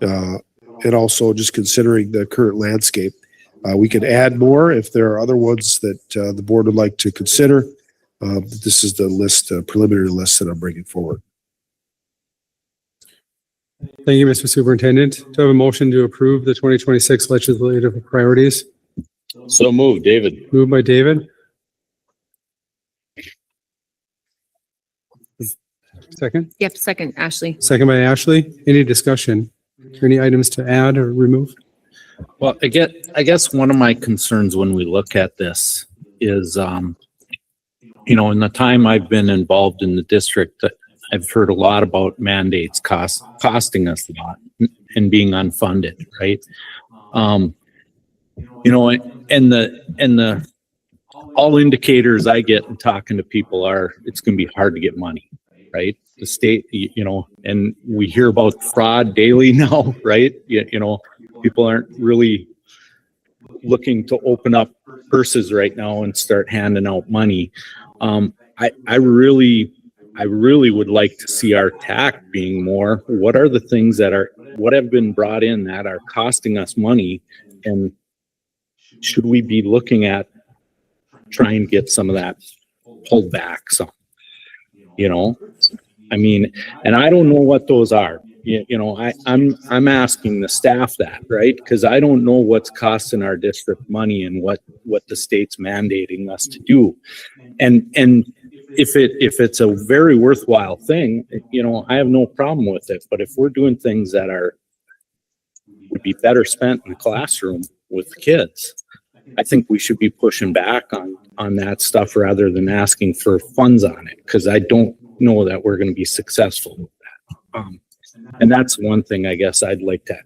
and also just considering the current landscape. We can add more if there are other ones that the board would like to consider. This is the list, preliminary list that I'm bringing forward. Thank you, Mr. Superintendent. Do I have a motion to approve the 2026 legislative priorities? So moved, David. Moved by David. Second? Yep, second, Ashley. Second by Ashley. Any discussion? Or any items to add or remove? Well, I guess one of my concerns when we look at this is, in the time I've been involved in the district, I've heard a lot about mandates costing us a lot and being unfunded, right? And all indicators I get in talking to people are it's going to be hard to get money, right? The state, and we hear about fraud daily now, right? People aren't really looking to open up purses right now and start handing out money. I really would like to see our TAC being more. What are the things what have been brought in that are costing us money, and should we be looking at trying to get some of that pulled back? So, I mean, and I don't know what those are. I'm asking the staff that, right? Because I don't know what's costing our district money and what the state's mandating us to do. And if it's a very worthwhile thing, I have no problem with it. But if we're doing things that would be better spent in the classroom with the kids, I think we should be pushing back on that stuff rather than asking for funds on it, because I don't know that we're going to be successful with that. And that's one thing I guess I'd like to,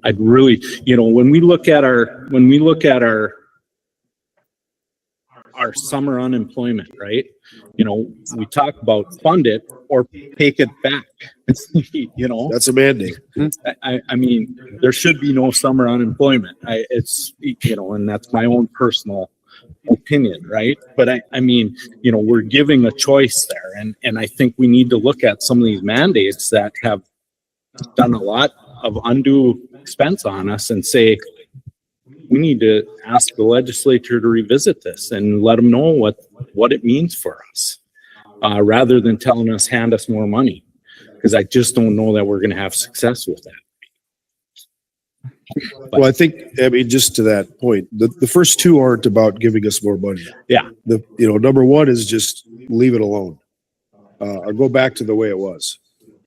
I'd really, when we look at our summer unemployment, right? We talk about fund it or take it back. That's a mandate. I mean, there should be no summer unemployment. And that's my own personal opinion, right? But I mean, we're giving a choice there, and I think we need to look at some of these mandates that have done a lot of undue expense on us and say, we need to ask the legislature to revisit this and let them know what it means for us, rather than telling us, hand us more money, because I just don't know that we're going to have success with that. Well, I mean, just to that point, the first two aren't about giving us more money. Yeah. Number one is just leave it alone. Or go back to the way it was,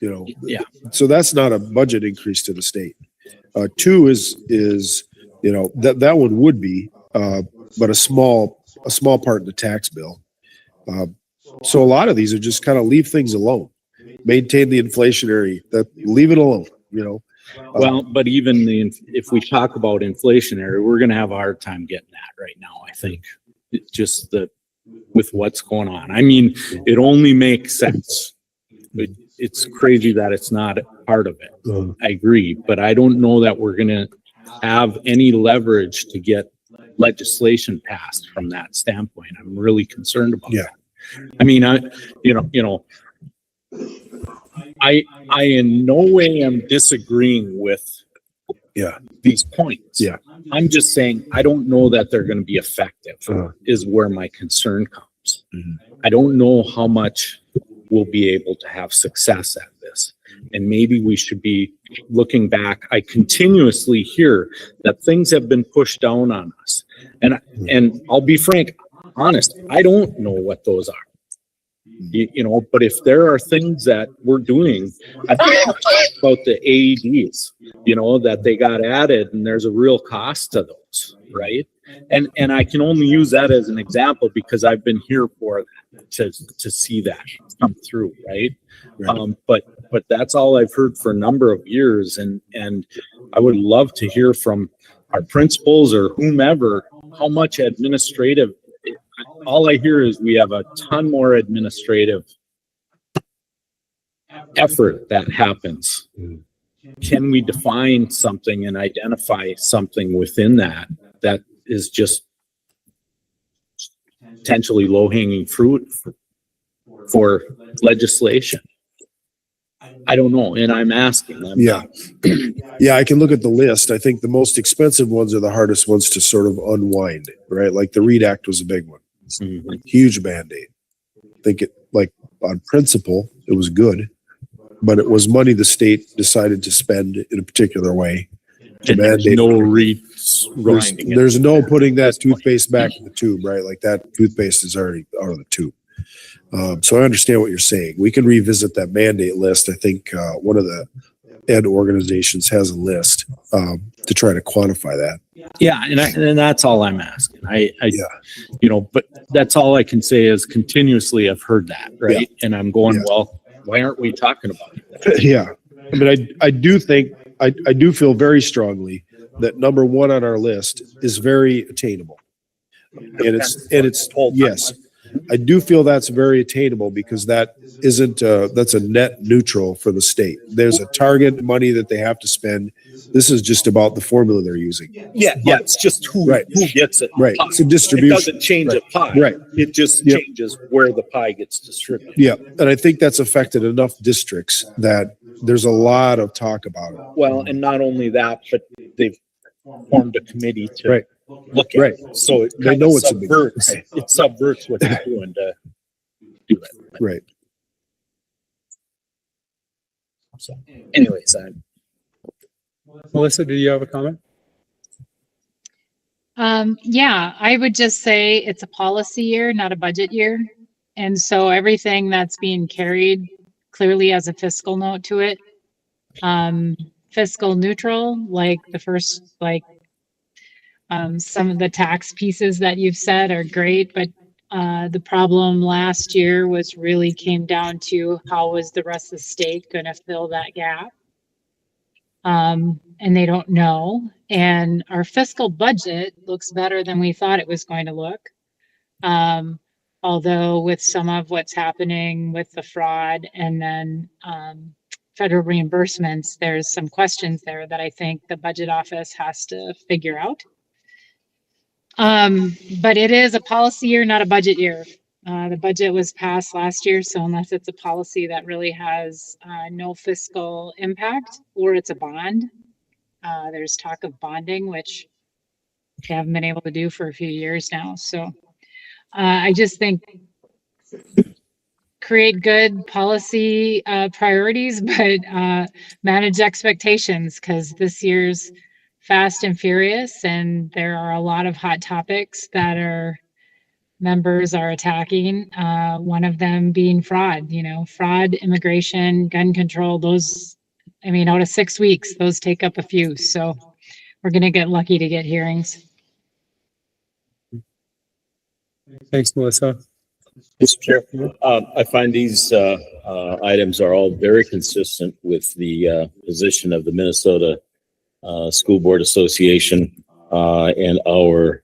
Yeah. So that's not a budget increase to the state. Two is that one would be, but a small part in the tax bill. So a lot of these are just kind of leave things alone, maintain the inflationary, leave it alone, Well, but even if we talk about inflationary, we're going to have a hard time getting that right now. I think just with what's going on. I mean, it only makes sense. It's crazy that it's not part of it. I agree, but I don't know that we're going to have any leverage to get legislation passed from that standpoint. I'm really concerned about that. I mean, I in no way am disagreeing with these points. Yeah. I'm just saying I don't know that they're going to be effective is where my concern comes. I don't know how much we'll be able to have success at this. And maybe we should be looking back. I continuously hear that things have been pushed down on us. And I'll be honest, I don't know what those are. But if there are things that we're doing, I think about the AEDs, that they got added and there's a real cost to those, right? And I can only use that as an example because I've been here for that, to see that come through, right? But that's all I've heard for a number of years, and I would love to hear from our principals or whomever how much administrative. All I hear is we have a ton more administrative effort that happens. Can we define something and identify something within that is just potentially low-hanging fruit for legislation? I don't know, and I'm asking them. Yeah, I can look at the list. I think the most expensive ones are the hardest ones to sort of unwind, right? Like the READ Act was a big one. Huge mandate. I think on principle, it was good, but it was money the state decided to spend in a particular way. And there's no rewinding. There's no putting that toothpaste back in the tube, right? Like that toothpaste is already out of the tube. So I understand what you're saying. We can revisit that mandate list. I think one of the ed organizations has a list to try to quantify that. Yeah, and that's all I'm asking. But that's all I can say is continuously I've heard that, right? And I'm going, well, why aren't we talking about it? Yeah, I mean, I do think I do feel very strongly that number one on our list is very attainable, and it's yes. I do feel that's very attainable because that isn't, that's a net neutral for the state. There's a target money that they have to spend. This is just about the formula they're using. Yeah, it's just who gets it. Right. It's a It distribution. doesn't change a pie. Right. It just Yep. changes where the pie gets distributed. Yeah. And I think that's affected enough districts that there's a lot of talk about it. Well, and not only that, but they've formed a committee to Right. look at it. So it They kind know of it's a big- subverts, it subverts what they're doing to do it. Right. So anyways, Melissa, do you have a comment? Yeah, I would just say it's a policy year, not a budget year. And so everything that's being carried clearly has a fiscal note to it. Fiscal neutral, like the first, some of the tax pieces that you've said are great, but the problem last year was really came down to how was the rest of the state going to fill that gap? And they don't know. And our fiscal budget looks better than we thought it was going to look. Although with some of what's happening with the fraud and then federal reimbursements, there's some questions there that I think the budget office has to figure out. But it is a policy year, not a budget year. The budget was passed last year, so unless it's a policy that really has no fiscal impact or it's a bond, there's talk of bonding, which they haven't been able to do for a few years now. So I just think create good policy priorities, but manage expectations because this year's fast and furious, and there are a lot of hot topics that our members are attacking. One of them being fraud, fraud, immigration, gun control. Those, out of 6 weeks, those take up a few. So we're going to get lucky to get hearings. Thanks, Melissa. Mr. Chair, I find these items are all very consistent with the position of the Minnesota School Board Association and our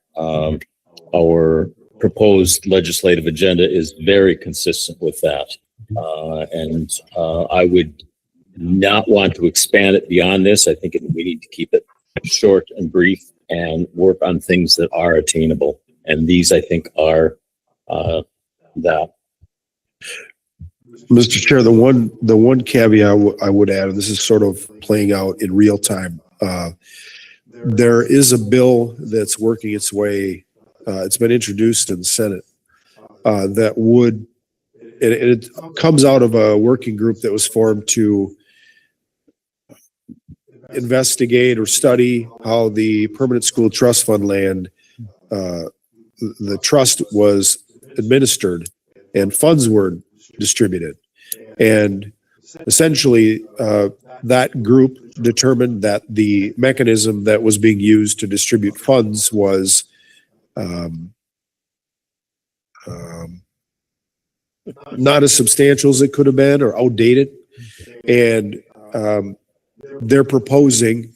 proposed legislative agenda is very consistent with that. And I would not want to expand it beyond this. I think we need to keep it short and brief and work on things that are attainable. And these, I think, are that. Mr. Chair, the one caveat I would add, and this is sort of playing out in real time. There is a bill that's working its way. It's been introduced in the Senate that would, and it comes out of a working group that was formed to investigate or study how the permanent school trust fund land, the trust was administered and funds were distributed. And essentially, that group determined that the mechanism that was being used to distribute funds was not as substantial as it could have been or outdated. And they're proposing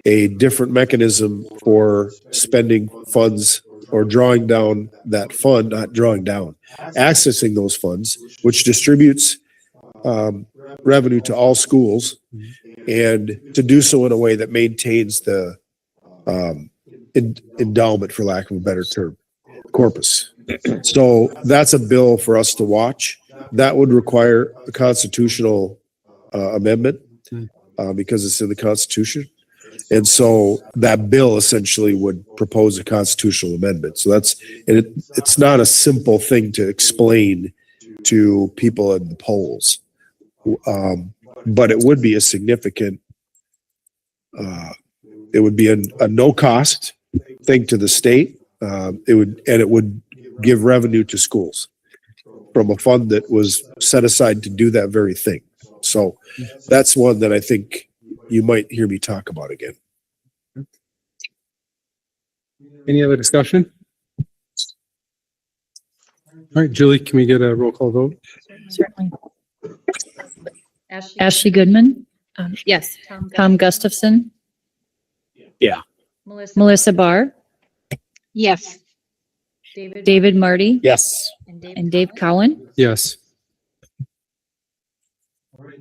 a different mechanism for spending funds or drawing down that fund, not drawing down, accessing those funds, which distributes revenue to all schools, and to do so in a way that maintains the endowment, for lack of a better term, corpus. So that's a bill for us to watch. That would require a constitutional amendment because it's in the Constitution. And so that bill essentially would propose a constitutional amendment. So it's not a simple thing to explain to people in the polls. But it would be a significant, it would be a no cost thing to the state. It would give revenue to schools from a fund that was set aside to do that very thing. So that's one that I think you might hear me talk about again. Any other discussion? All right, Julie, can we get a roll call vote? Certainly. Ashley Goodman, Yes. Tom Gustafson. Yeah. Melissa Barr, Yes. David Marty, Yes. and Dave Cowan. Yes.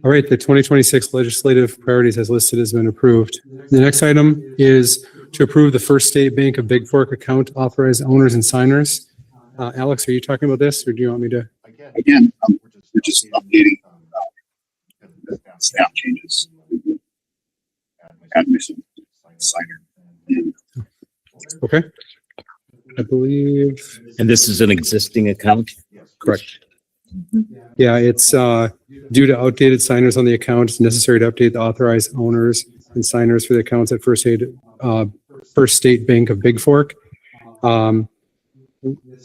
All right, the 2026 legislative priorities as listed has been approved. The next item is to approve the First State Bank of Big Fork account authorized owners and signers. Alex, are you talking about this or do you want me to? Again, we're just updating staff changes. Add me some signer. Okay. I believe, And this is an existing account? correct. Yeah, it's due to outdated signers on the account, it's necessary to update the authorized owners and signers for the accounts at First State Bank of Big Fork.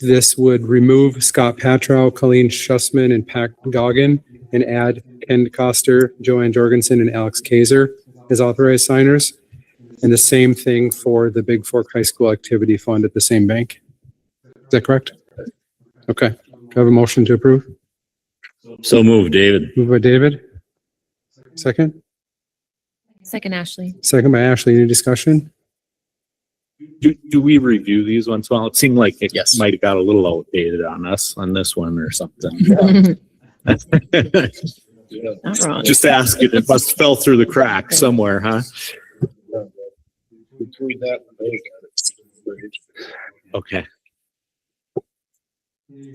This would remove Scott Patrow, Colleen Schussman, and Pat Goggin, and add Ken Coster, Joanne Jorgensen, and Alex Kaiser as authorized signers. And the same thing for the Big Fork High School Activity Fund at the same bank. Is that correct? Okay. Do I have a motion to approve? So moved, David. Moved by David. Second? Second, Ashley. Second by Ashley. Any discussion? Do we review these once in a while? It seemed like it Yes. might have got a little outdated on us on this one or something. Not wrong. Just asking, it must have fell through the crack somewhere, huh? Between that and Okay.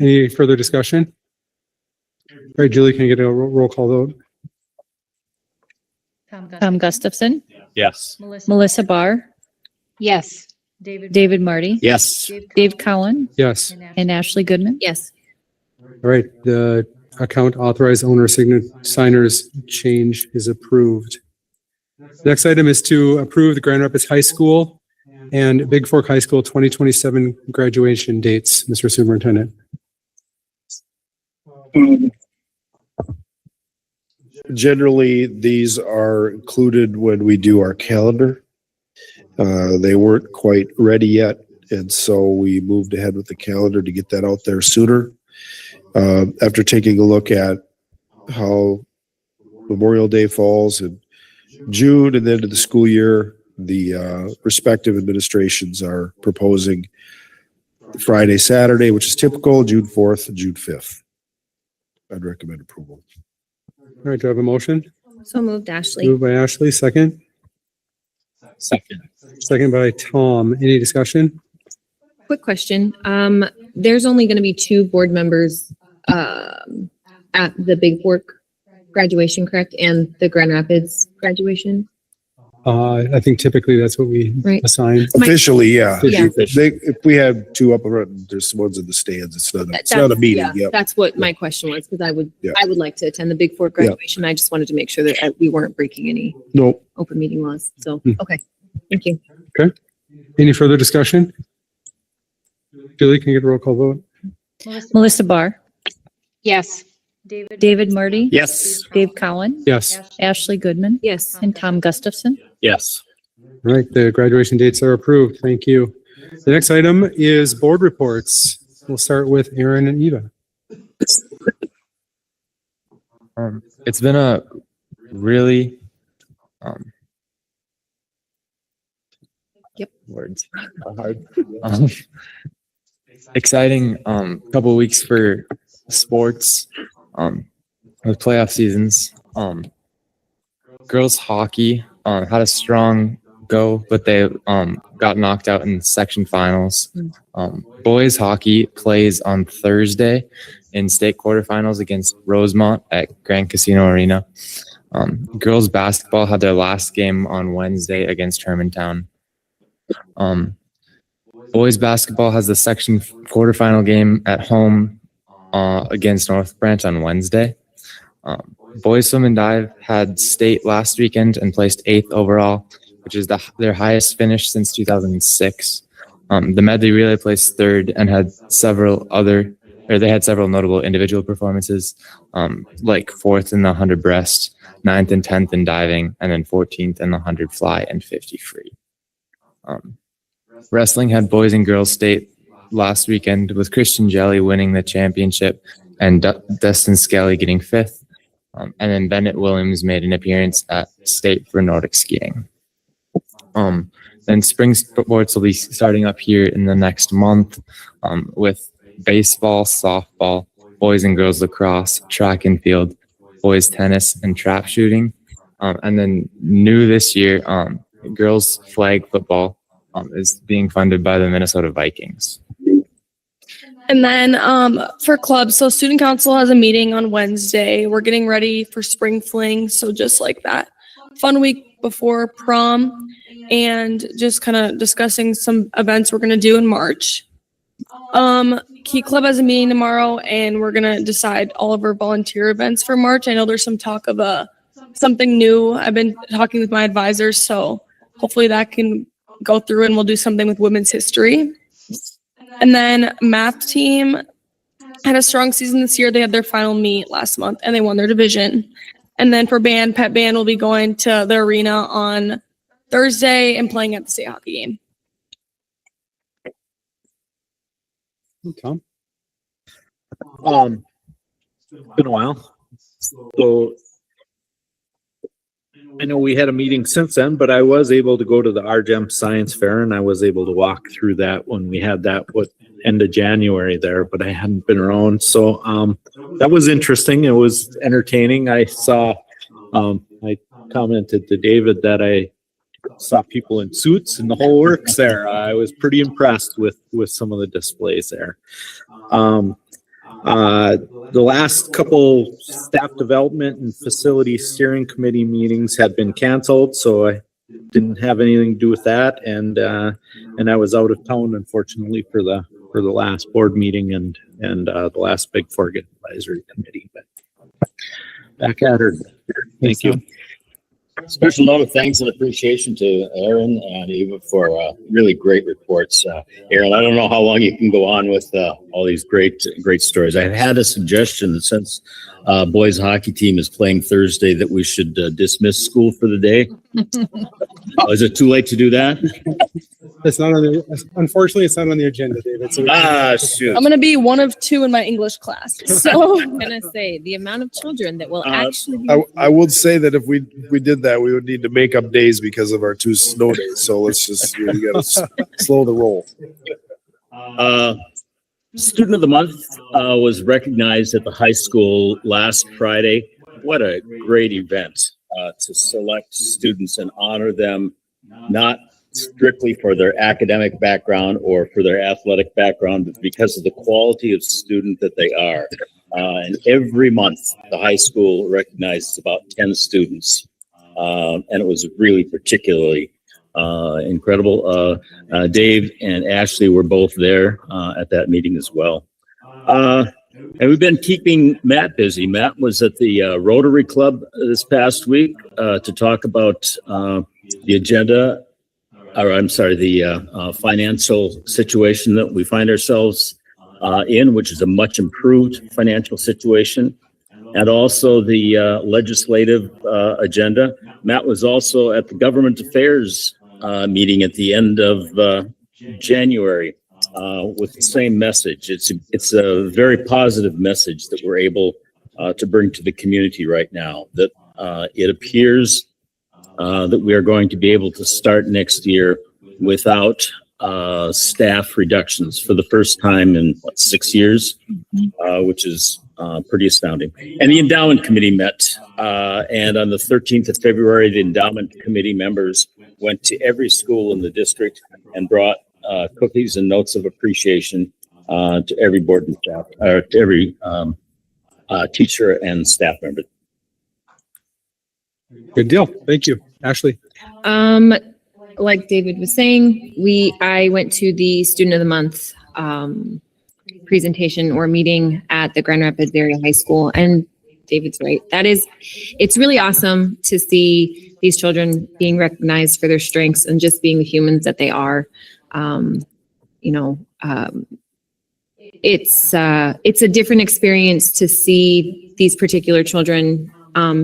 Any further discussion? All right, Julie, can you get a roll call vote? Tom Gustafson, Yes. Melissa Barr, Yes. David Marty, Yes. Dave Cowan, Yes. and Ashley Goodman. Yes. All right, the account authorized owner signers change is approved. Next item is to approve the Grand Rapids High School and Big Fork High School 2027 graduation dates, Mr. Superintendent. Generally, these are included when we do our calendar. They weren't quite ready yet, and so we moved ahead with the calendar to get that out there sooner. After taking a look at how Memorial Day falls in June and then to the school year, the respective administrations are proposing Friday, Saturday, which is typical, June 4th and June 5th. I'd recommend approval. All right, do I have a motion? So moved, Ashley. Moved by Ashley, second. Second. Second by Tom. Any discussion? Quick question. There's only going to be 2 board members at the Big Fork graduation, correct? And the Grand Rapids graduation? I think typically that's what we Right. assign. Officially, yeah. Yeah. If we had 2 up front, there's ones in the stands. It's not a That's- meeting. yeah, Yep. That's what my question was, because Yeah. I would like to attend the Big Fork Yeah. graduation. I just wanted to make sure that we weren't breaking any Nope. open meeting laws. So, Hmm. okay. Thank you. Any further discussion? Julie, can you get a roll call vote? Melissa Barr, Yes. David Marty, Yes. Dave Cowan, Yes. Ashley Goodman, Yes. and Tom Gustafson. Yes. All right, the graduation dates are approved. Thank you. The next item is board reports. We'll start with Aaron and Eva. It's been a really words are hard. Exciting couple of weeks for sports with playoff seasons. Girls hockey had a strong go, but they got knocked out in section finals. Boys hockey plays on Thursday in state quarterfinals against Rosemont at Grand Casino Arena. Girls basketball had their last game on Wednesday against Hermantown. Boys basketball has the section quarterfinal game at home against North Branch on Wednesday. Boys swim and dive had state last weekend and placed 8th overall, which is their highest finish since 2006. The medley relay placed 3rd and had several notable individual performances, like 4th in the 100 breast, 9th and 10th in diving, and then 14th in the 100 fly and 50 free. Wrestling had boys and girls state last weekend, with Christian Jelly winning the championship and Dustin Skelly getting 5th. And then Bennett Williams made an appearance at state for Nordic skiing. Then spring sports will be starting up here in the next month, with baseball, softball, boys and girls lacrosse, track and field, boys tennis, and trap shooting. And then new this year, girls flag football is being funded by the Minnesota Vikings. And then for clubs, so student council has a meeting on Wednesday. We're getting ready for spring fling. So just like that fun week before prom and just kind of discussing some events we're going to do in March. Key Club has a meeting tomorrow and we're going to decide all of our volunteer events for March. I know there's some talk of something new. I've been talking with my advisors, so hopefully that can go through and we'll do something with women's history. And then math team had a strong season this year. They had their final meet last month and they won their division. And then for band, pep band will be going to the arena on Thursday and playing at the state hockey game. Tom? It's been a while. So I know we had a meeting since then, but I was able to go to the RGEM Science Fair and I was able to walk through that when we had that end of January there, but I hadn't been around. So that was interesting. It was entertaining. I saw, I commented to David that I saw people in suits and the whole works there. I was pretty impressed with some of the displays there. The last couple staff development and facility steering committee meetings had been canceled, so I didn't have anything to do with that. And I was out of town, unfortunately, for the last board meeting and the last Big Fork Advisory Committee. But back at her. Thank you. Special note of thanks and appreciation to Aaron and Eva for really great reports. Aaron, I don't know how long you can go on with all these great stories. I had a suggestion that since boys hockey team is playing Thursday, that we should dismiss school for the day. Is it too late to do that? It's not on the, unfortunately, it's not on the agenda, David. So shoot. I'm going to be one of two in my English class. So I'm gonna say the amount of children that will actually be I would say that if we did that, we would need to make up days because of our 2 snow days. So let's just, we got to slow the roll. Student of the Month was recognized at the high school last Friday. What a great event to select students and honor them, not strictly for their academic background or for their athletic background, but because of the quality of student that they are. And every month, the high school recognizes about 10 students. And it was really particularly incredible. Dave and Ashley were both there at that meeting as well. And we've been keeping Matt busy. Matt was at the Rotary Club this past week to talk about the agenda, or I'm sorry, the financial situation that we find ourselves in, which is a much improved financial situation, and also the legislative agenda. Matt was also at the Government Affairs meeting at the end of January with the same message. It's a very positive message that we're able to bring to the community right now, that it appears that we are going to be able to start next year without staff reductions for the first time in 6 years, which is pretty astounding. And the endowment committee met, and on the 13th of February, the endowment committee members went to every school in the district and brought cookies and notes of appreciation to every board and staff, or to every teacher and staff member. Good deal. Thank you. Ashley? Like David was saying, I went to the Student of the Month presentation or meeting at the Grand Rapids Area High School, and David's right. It's really awesome to see these children being recognized for their strengths and just being the humans that they are. It's a different experience to see these particular children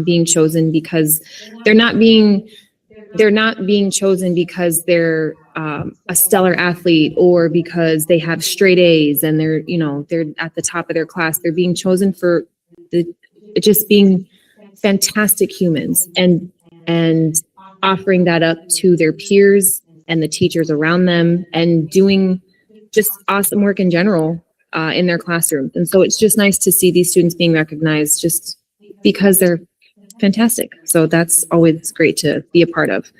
being chosen, because they're not being chosen because they're a stellar athlete or because they have straight A's and they're at the top of their class. They're being chosen for just being fantastic humans and offering that up to their peers and the teachers around them and doing just awesome work in general. in their classrooms. And so it's just nice to see these students being recognized just because they're fantastic. So that's always great to be a part of.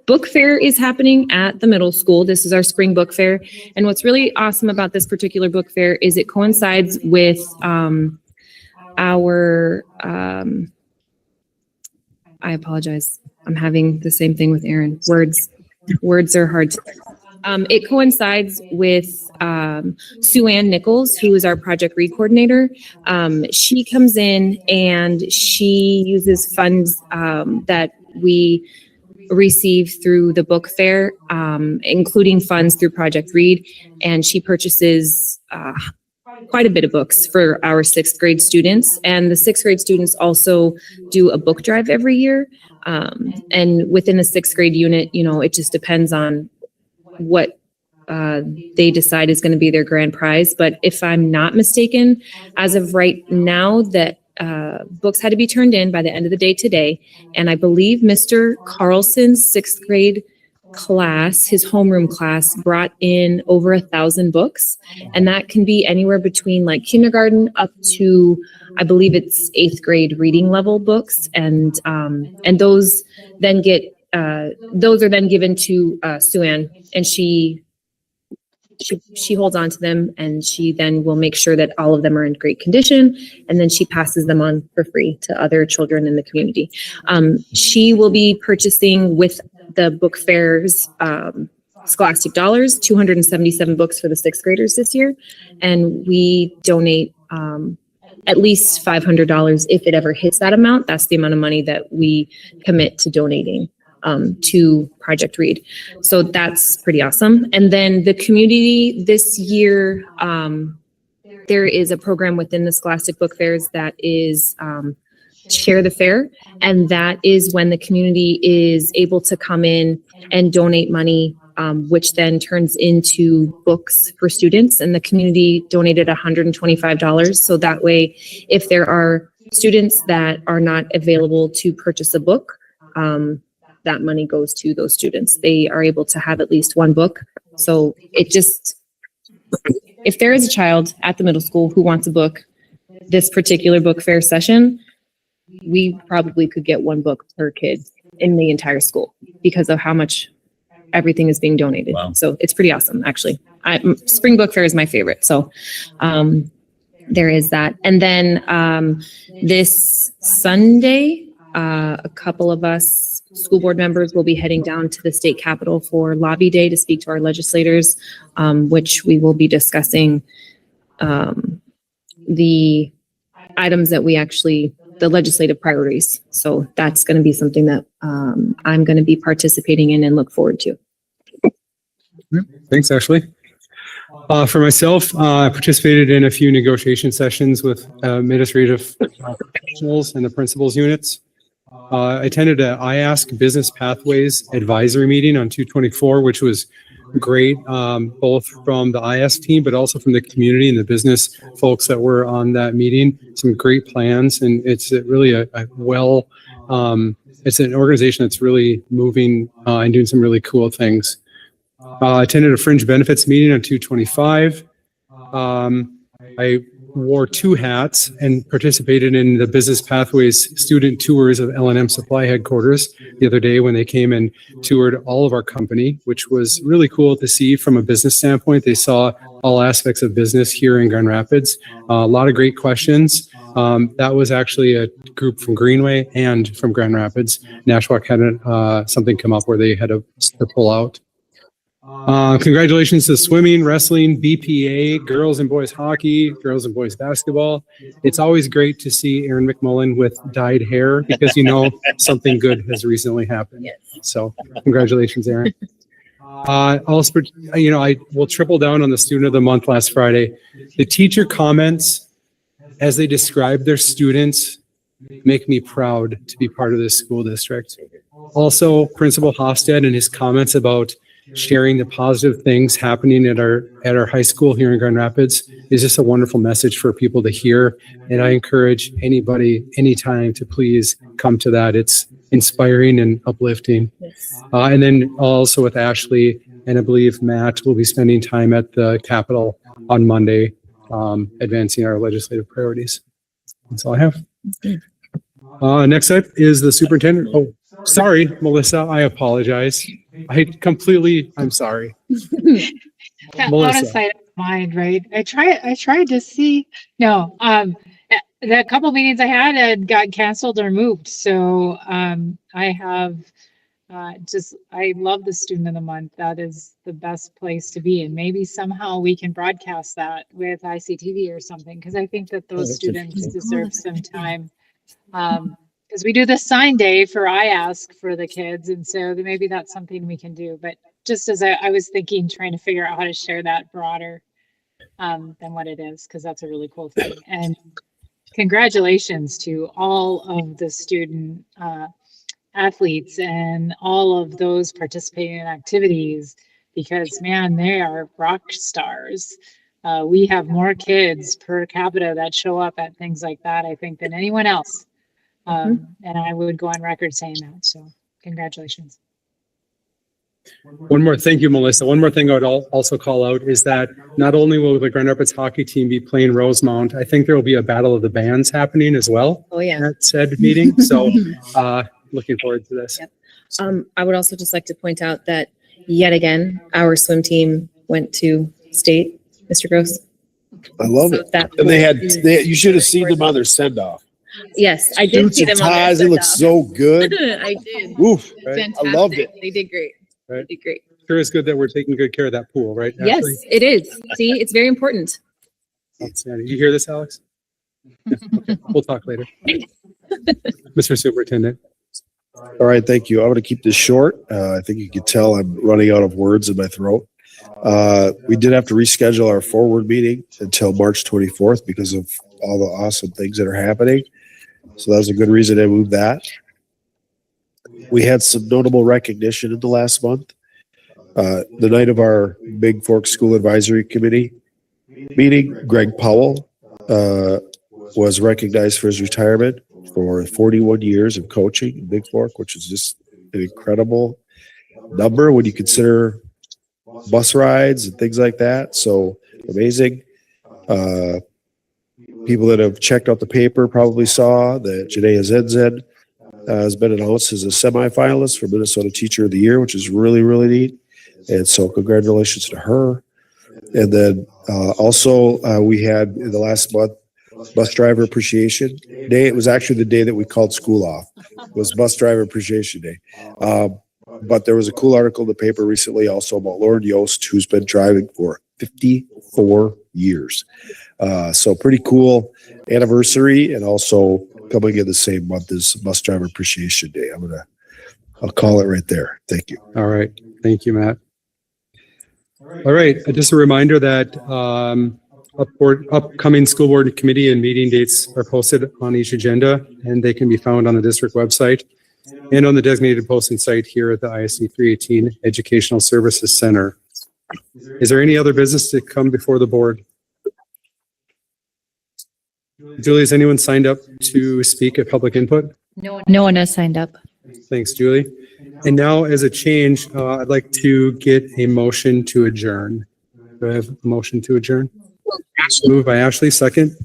Book fair is happening at the middle school. This is our spring book fair. And what's really awesome about this particular book fair is it coincides with our, I apologize. I'm having the same thing with Aaron. Words are hard to. It coincides with Sue Ann Nichols, who is our project read coordinator. She comes in and she uses funds that we receive through the book fair, including funds through Project Read, and she purchases quite a bit of books for our 6th grade students. And the 6th grade students also do a book drive every year. And within the 6th grade unit, you know, it just depends on what they decide is going to be their grand prize. But if I'm not mistaken, as of right now, that books had to be turned in by the end of the day today. And I believe Mr. Carlson's 6th grade class, his homeroom class, brought in over 1,000 books. And that can be anywhere between like kindergarten up to, I believe it's 8th grade reading level books. And those then get, those are then given to Sue Ann, and she holds on to them, and she then will make sure that all of them are in great condition, and then she passes them on for free to other children in the community. She will be purchasing with the book fair's scholastic dollars, 277 books for the 6th graders this year, and we donate at least $500 if it ever hits that amount. That's the amount of money that we commit to donating to Project Read. So that's pretty awesome. And then the community this year, there is a program within the Scholastic Book Fairs that is Share the Fair. And that is when the community is able to come in and donate money, which then turns into books for students. And the community donated $125. So that way, if there are students that are not available to purchase a book, that money goes to those students. They are able to have at least one book. So it just, if there is a child at the middle school who wants a book, this particular book fair session, we probably could get one book per kid in the entire school because of how much everything is being donated. Wow. So it's pretty awesome, actually. Spring book fair is my favorite. So there is that. And then this Sunday, a couple of us school board members will be heading down to the state capitol for lobby day to speak to our legislators, which we will be discussing the items that we actually, the legislative priorities. So that's going to be something that I'm going to be participating in and look forward to. Thanks, Ashley. For myself, I participated in a few negotiation sessions with administrative professionals and the principals units. I attended a IASK Business Pathways Advisory Meeting on 2/24, which was great, both from the IASK team, but also from the community and the business folks that were on that meeting. Some great plans, and it's really it's an organization that's really moving and doing some really cool things. I attended a fringe benefits meeting on 2/25. I wore 2 hats and participated in the Business Pathways student tours of L&M Supply headquarters the other day when they came and toured all of our company, which was really cool to see from a business standpoint. They saw all aspects of business here in Grand Rapids. A lot of great questions. That was actually a group from Greenway and from Grand Rapids. Nashwauk had something come up where they had to pull out. Congratulations to swimming, wrestling, BPA, girls and boys hockey, girls and boys basketball. It's always great to see Aaron McMullen with dyed hair because you know something good has recently happened. Yes. So congratulations, Aaron. Also, I will triple down on the Student of the Month last Friday. The teacher comments as they describe their students make me proud to be part of this school district. Also, Principal Hofstad and his comments about sharing the positive things happening at our high school here in Grand Rapids is just a wonderful message for people to hear. And I encourage anybody, anytime, to please come to that. It's inspiring and uplifting. Yes. And then also with Ashley And I believe Matt will be spending time at the Capitol on Monday, advancing our legislative priorities. That's all I have. Next up is the superintendent. Oh, sorry, Melissa, I apologize. I'm sorry. Out Melissa. of sight, out of mind, right? I tried to see, no, the couple meetings I had got canceled or moved. So, I have, I love the student of the month. That is the best place to be. And maybe somehow we can broadcast that with ICTV or something. Cause I think that those students deserve some time. Cause we do the sign day for I Ask for the kids. And so maybe that's something we can do, but just as I was thinking, trying to figure out how to share that broader, than what it is. Cause that's a really cool thing. And congratulations to all of the student, athletes and all of those participating in activities because man, they are rock stars. We have more kids per capita that show up at things like that, I think, than anyone else. And I would go on record saying that. So congratulations. Thank you, Melissa. One more thing I would also call out is that not only will the Grand Rapids hockey team be playing Rosemount, I think there will be a battle of the bands happening as well. Oh, yeah. At said meeting. So, looking forward to this. Yep. I would also just like to point out that yet again, our swim team went to state, Mr. Gross. I love it. And you should have seen them on their send off. Yes, I did see them on their ties. They look so good. I did. Oof. Fantastic. I loved it. They did great. Right. They did great. Sure is good that we're taking good care of that pool, right? Yes, Ashley? it is. See, it's very important. Outstanding. You hear this, Alex? Yeah, okay. We'll talk later. Mr. Superintendent. All right, thank you. I'm going to keep this short. I think you can tell I'm running out of words in my throat. We did have to reschedule our forward meeting until March 24th because of all the awesome things that are happening. So that was a good reason to move that. We had some notable recognition in the last month. The night of our Big Fork School Advisory Committee meeting, Greg Powell was recognized for his retirement for 41 years of coaching in Big Fork, which is just an incredible number when you consider bus rides and things like that. So amazing. People that have checked out the paper probably saw that Janaea Zenzen has been announced as a semifinalist for Minnesota Teacher of the Year, which is really, really neat. And so congratulations to her. And then also we had in the last month, Bus Driver Appreciation Day. It was actually the day that we called school off. It was Bus Driver Appreciation Day. But there was a cool article in the paper recently also about Lauren Yost, who's been driving for 54 years. So pretty cool anniversary, and also coming in the same month as Bus Driver Appreciation Day. I'll call it right there. Thank you. All right. Thank you, Matt. All right. Just a reminder that upcoming school board committee and meeting dates are posted on each agenda, and they can be found on the district website and on the designated posting site here at the ISD 318 Educational Services Center. Is there any other business to come before the board? Julie, has anyone signed up to speak at public input? No one has signed up. Thanks, Julie. And now as a change, I'd like to get a motion to adjourn. Do I have a motion to adjourn? Moved by Ashley, second.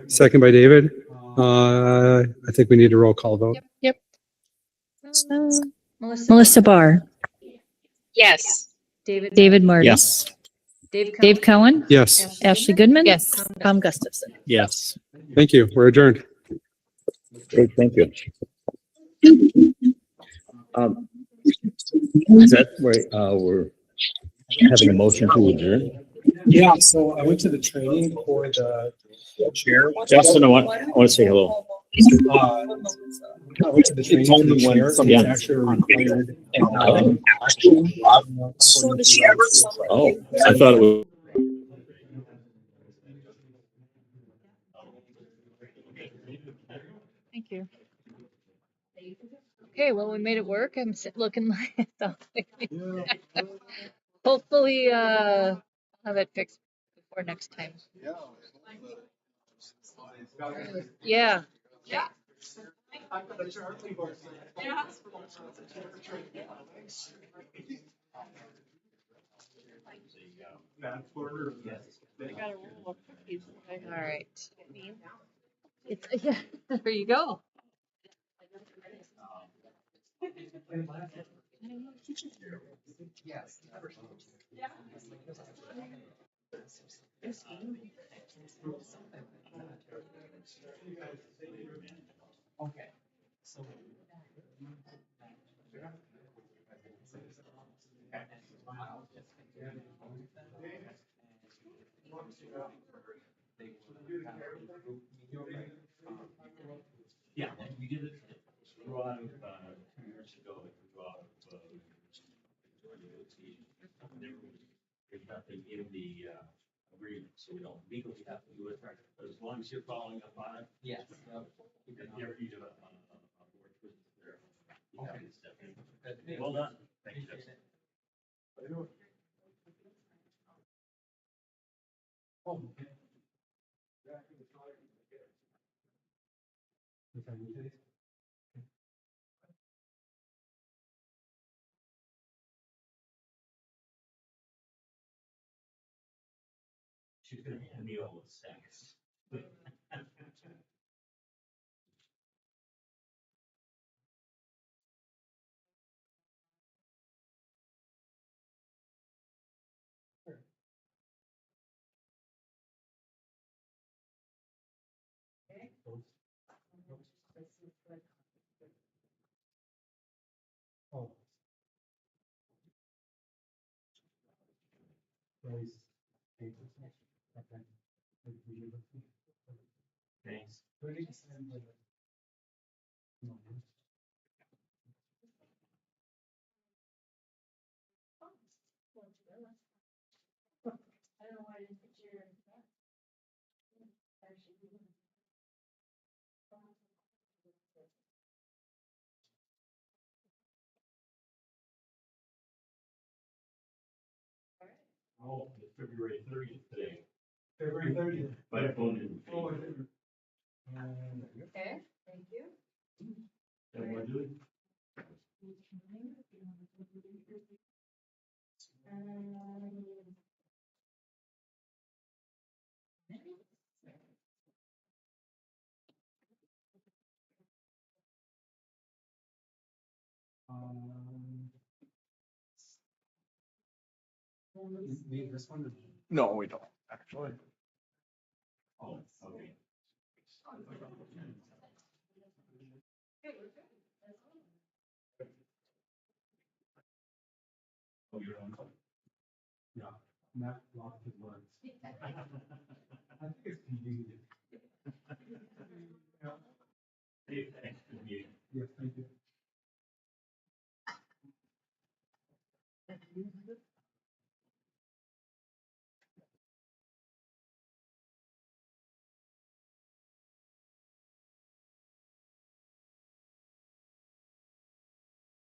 Second by David. I think we need a roll call vote. Yep. Melissa Barr, Yes. David Marty. Yes. Dave Cohen, Yes. Ashley Goodman. Yes. Tom Gustafson. Yes. Thank you. We're adjourned. Great, thank you. Is that where, we're having a motion to adjourn? Yeah, so I went to the training for the chair. Justin, I want to say hello. I went to the training for the chair. Yeah. It's actually required. Oh, I thought it was. Thank you. Okay, well, we made it work. I'm looking like hopefully I'll have it fixed before next time. Yeah. All right. It's, yeah, there you go. Yeah, we did it. Grew out of, 2 years ago, it grew out of, there's nothing in the, agreement, so we don't legally have to do it, but as long as you're following up on it. Yes. You can never use a board presence there. You have to step in. Well done. Thank you. She's gonna hand me all the stacks. Thanks. Oh, it's February 30th today. February 30th. My phone didn't. Okay, thank you. Everyone do it? Need this one? No, we don't, actually. Oh, okay. Oh, you're on. Yeah, not lots of words. I think it's convenient. Hey, thanks for the meeting. Yes, thank you.